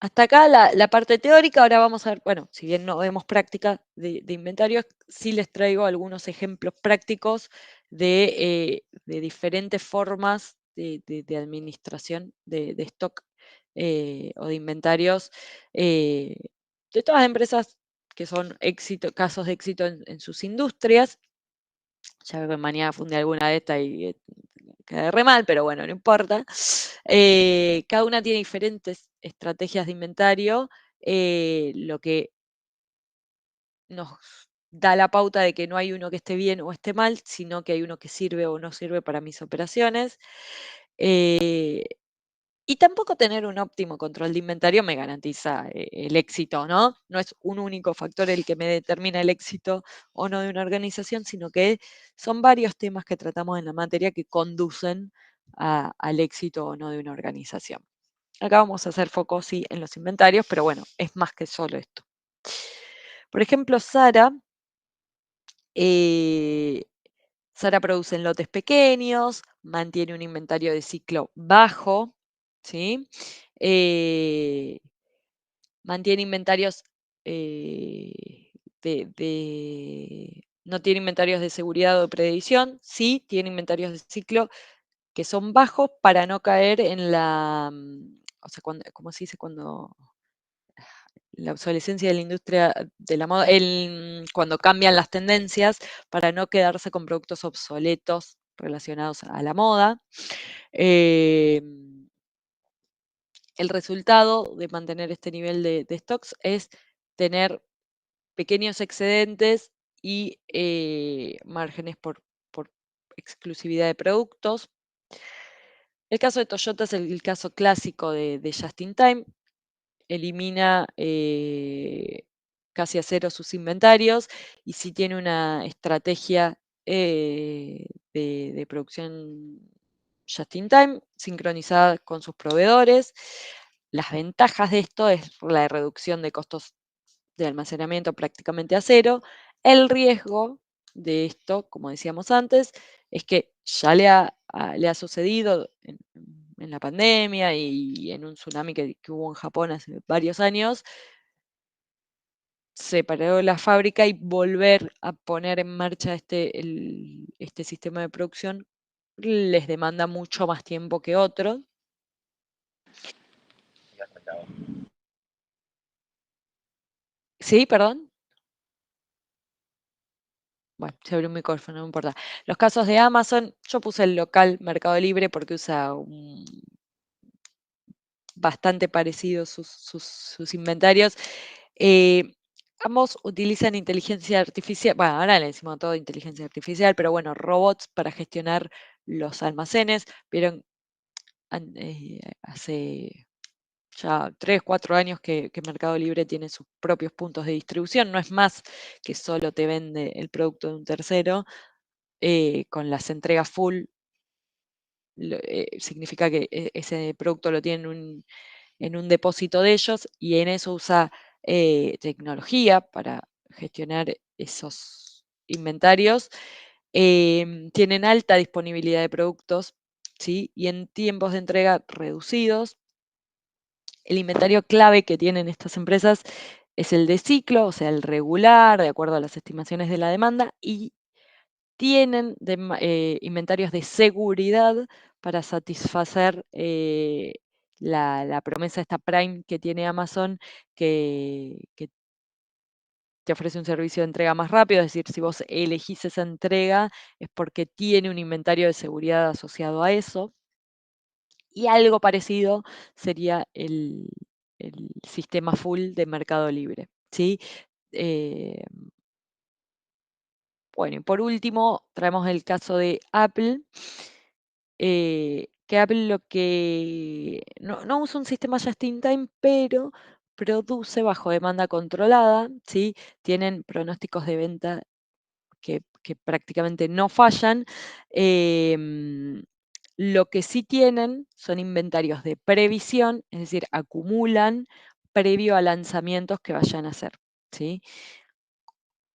Hasta acá la parte teórica, ahora vamos a ver, bueno, si bien no vemos práctica de inventarios, sí les traigo algunos ejemplos prácticos de diferentes formas de administración de stock o de inventarios de todas las empresas que son casos de éxito en sus industrias. Ya veo que mañana funde alguna de estas y quedé re mal, pero bueno, no importa. Cada una tiene diferentes estrategias de inventario, lo que nos da la pauta de que no hay uno que esté bien o esté mal, sino que hay uno que sirve o no sirve para mis operaciones. Y tampoco tener un óptimo control de inventario me garantiza el éxito, ¿no? No es un único factor el que me determina el éxito o no de una organización, sino que son varios temas que tratamos en la materia que conducen al éxito o no de una organización. Acá vamos a hacer foco, sí, en los inventarios, pero bueno, es más que solo esto. Por ejemplo, Sara produce en lotes pequeños, mantiene un inventario de ciclo bajo, ¿sí? Mantiene inventarios no tiene inventarios de seguridad o de predicción, sí tiene inventarios de ciclo que son bajos para no caer en o sea, ¿cómo se dice? Cuando la obsolescencia de la industria de la moda, cuando cambian las tendencias, para no quedarse con productos obsoletos relacionados a la moda. El resultado de mantener este nivel de stocks es tener pequeños excedentes y márgenes por exclusividad de productos. El caso de Toyota es el caso clásico de Just in Time. Elimina casi a cero sus inventarios y sí tiene una estrategia de producción Just in Time sincronizada con sus proveedores. Las ventajas de esto es la reducción de costos de almacenamiento prácticamente a cero. El riesgo de esto, como decíamos antes, es que ya le ha sucedido en la pandemia y en un tsunami que hubo en Japón hace varios años, se paró la fábrica y volver a poner en marcha este sistema de producción les demanda mucho más tiempo que otros. Sí, perdón. Bueno, se abrió un micrófono, no importa. Los casos de Amazon, yo puse el local Mercado Libre porque usa bastante parecido sus inventarios. Ambos utilizan inteligencia artificial, bueno, ahora le decimos todo inteligencia artificial, pero bueno, robots para gestionar los almacenes. Vieron, hace ya 3, 4 años que Mercado Libre tiene sus propios puntos de distribución, no es más que solo te vende el producto de un tercero, con las entregas full, significa que ese producto lo tienen en un depósito de ellos y en eso usa tecnología para gestionar esos inventarios. Tienen alta disponibilidad de productos, ¿sí? Y en tiempos de entrega reducidos. El inventario clave que tienen estas empresas es el de ciclo, o sea, el regular, de acuerdo a las estimaciones de la demanda, y tienen inventarios de seguridad para satisfacer la promesa esta Prime que tiene Amazon, que te ofrece un servicio de entrega más rápido, es decir, si vos elegís esa entrega es porque tiene un inventario de seguridad asociado a eso. Y algo parecido sería el sistema full de Mercado Libre, ¿sí? Bueno, y por último, traemos el caso de Apple, que Apple lo que no usa un sistema just in time, pero produce bajo demanda controlada, ¿sí? Tienen pronósticos de venta que prácticamente no fallan. Lo que sí tienen son inventarios de previsión, es decir, acumulan previo a lanzamientos que vayan a hacer, ¿sí?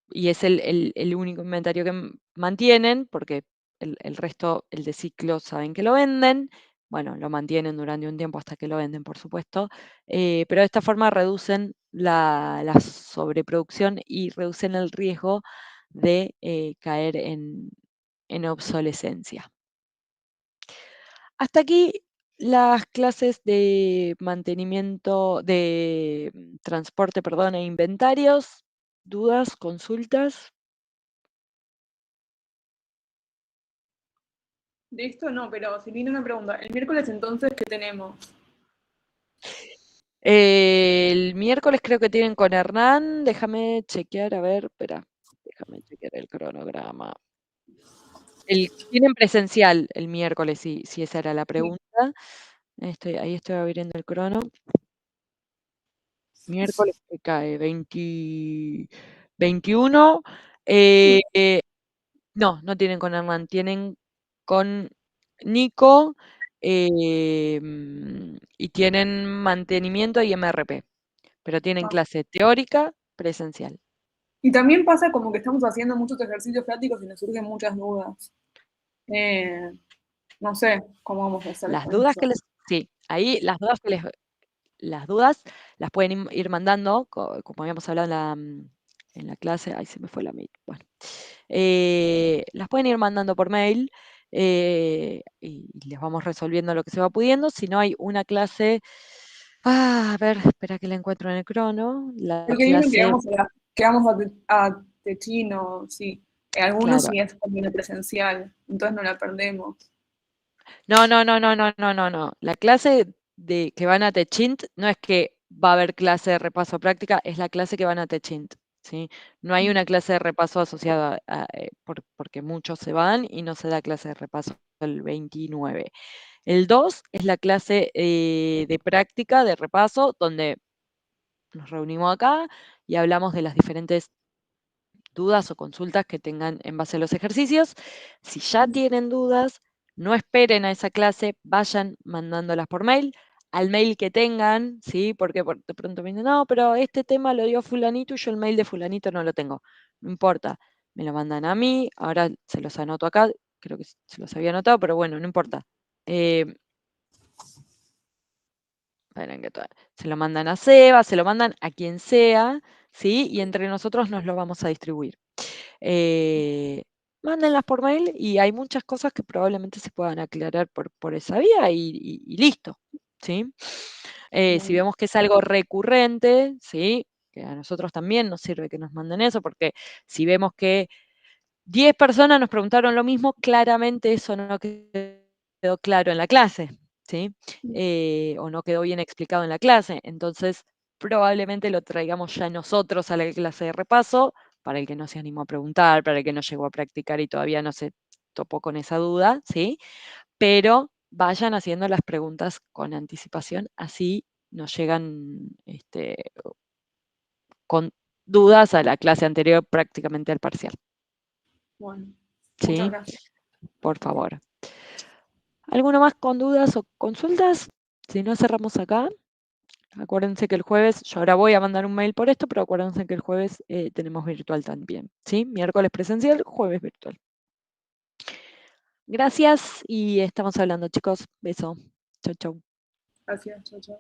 Y es el único inventario que mantienen, porque el resto, el de ciclo, saben que lo venden. Bueno, lo mantienen durante un tiempo hasta que lo venden, por supuesto. Pero de esta forma reducen la sobreproducción y reducen el riesgo de caer en obsolescencia. Hasta aquí las clases de mantenimiento, de transporte, perdón, e inventarios. ¿Dudas, consultas? De esto no, pero si viene una pregunta. El miércoles entonces, ¿qué tenemos? El miércoles creo que tienen con Hernán. Déjame chequear, a ver, espera. Déjame chequear el cronograma. Tienen presencial el miércoles, si esa era la pregunta. Ahí estoy abriendo el crono. Miércoles que cae, 21. No tienen con Hernán, tienen con Nico y tienen mantenimiento y MRP, pero tienen clase teórica presencial. Y también pasa como que estamos haciendo muchos ejercicios prácticos y nos surgen muchas dudas. No sé cómo vamos a hacer Las con dudas eso. sí, ahí las dudas las pueden ir mandando, como habíamos hablado en la clase, ahí se me fue la mail, bueno, las pueden ir mandando por mail y les vamos resolviendo lo que se va pudiendo. Si no, hay una clase, a ver, espera que la encuentro en el crono, la Porque hay uno clase, que vamos a Techino, sí. Algunos claro, sí es también presencial, entonces no la perdemos. no, la clase que van a Techint no es que va a haber clase de repaso práctica, es la clase que van a Techint, ¿sí? No hay una clase de repaso asociada porque muchos se van y no se da clase de repaso el 29. El 2 es la clase de práctica, de repaso, donde nos reunimos acá y hablamos de las diferentes dudas o consultas que tengan en base a los ejercicios. Si ya tienen dudas, no esperen a esa clase, vayan mandándolas por mail, al mail que tengan, ¿sí? Porque de pronto me dicen, no, pero este tema lo dio fulanito y yo el mail de fulanito no lo tengo. No importa, me lo mandan a mí, ahora se los anoto acá, creo que se los había anotado, pero bueno, no importa. Se lo mandan a Seba, se lo mandan a quien sea, ¿sí? Y entre nosotros nos lo vamos a distribuir. mándenlas por mail y hay muchas cosas que probablemente se puedan aclarar por esa vía y listo, ¿sí? Si vemos que es algo recurrente, ¿sí? Que a nosotros también nos sirve que nos manden eso, porque si vemos que 10 personas nos preguntaron lo mismo, claramente eso no quedó claro en la clase, ¿sí? O no quedó bien explicado en la clase. Entonces, probablemente lo traigamos ya nosotros a la clase de repaso, para el que no se animó a preguntar, para el que no llegó a practicar y todavía no se topó con esa duda, ¿sí? Pero vayan haciendo las preguntas con anticipación, así nos llegan con dudas a la clase anterior, prácticamente al parcial. Bueno, ¿Sí? muchas gracias. Por favor. ¿Alguno más con dudas o consultas? Si no, cerramos acá. Acuérdense que el jueves, yo ahora voy a mandar un mail por esto, pero acuérdense que el jueves tenemos virtual también. ¿Sí? Miércoles presencial, jueves virtual. Gracias y estamos hablando, chicos. Beso. Chau, chau. Gracias, chao, chao.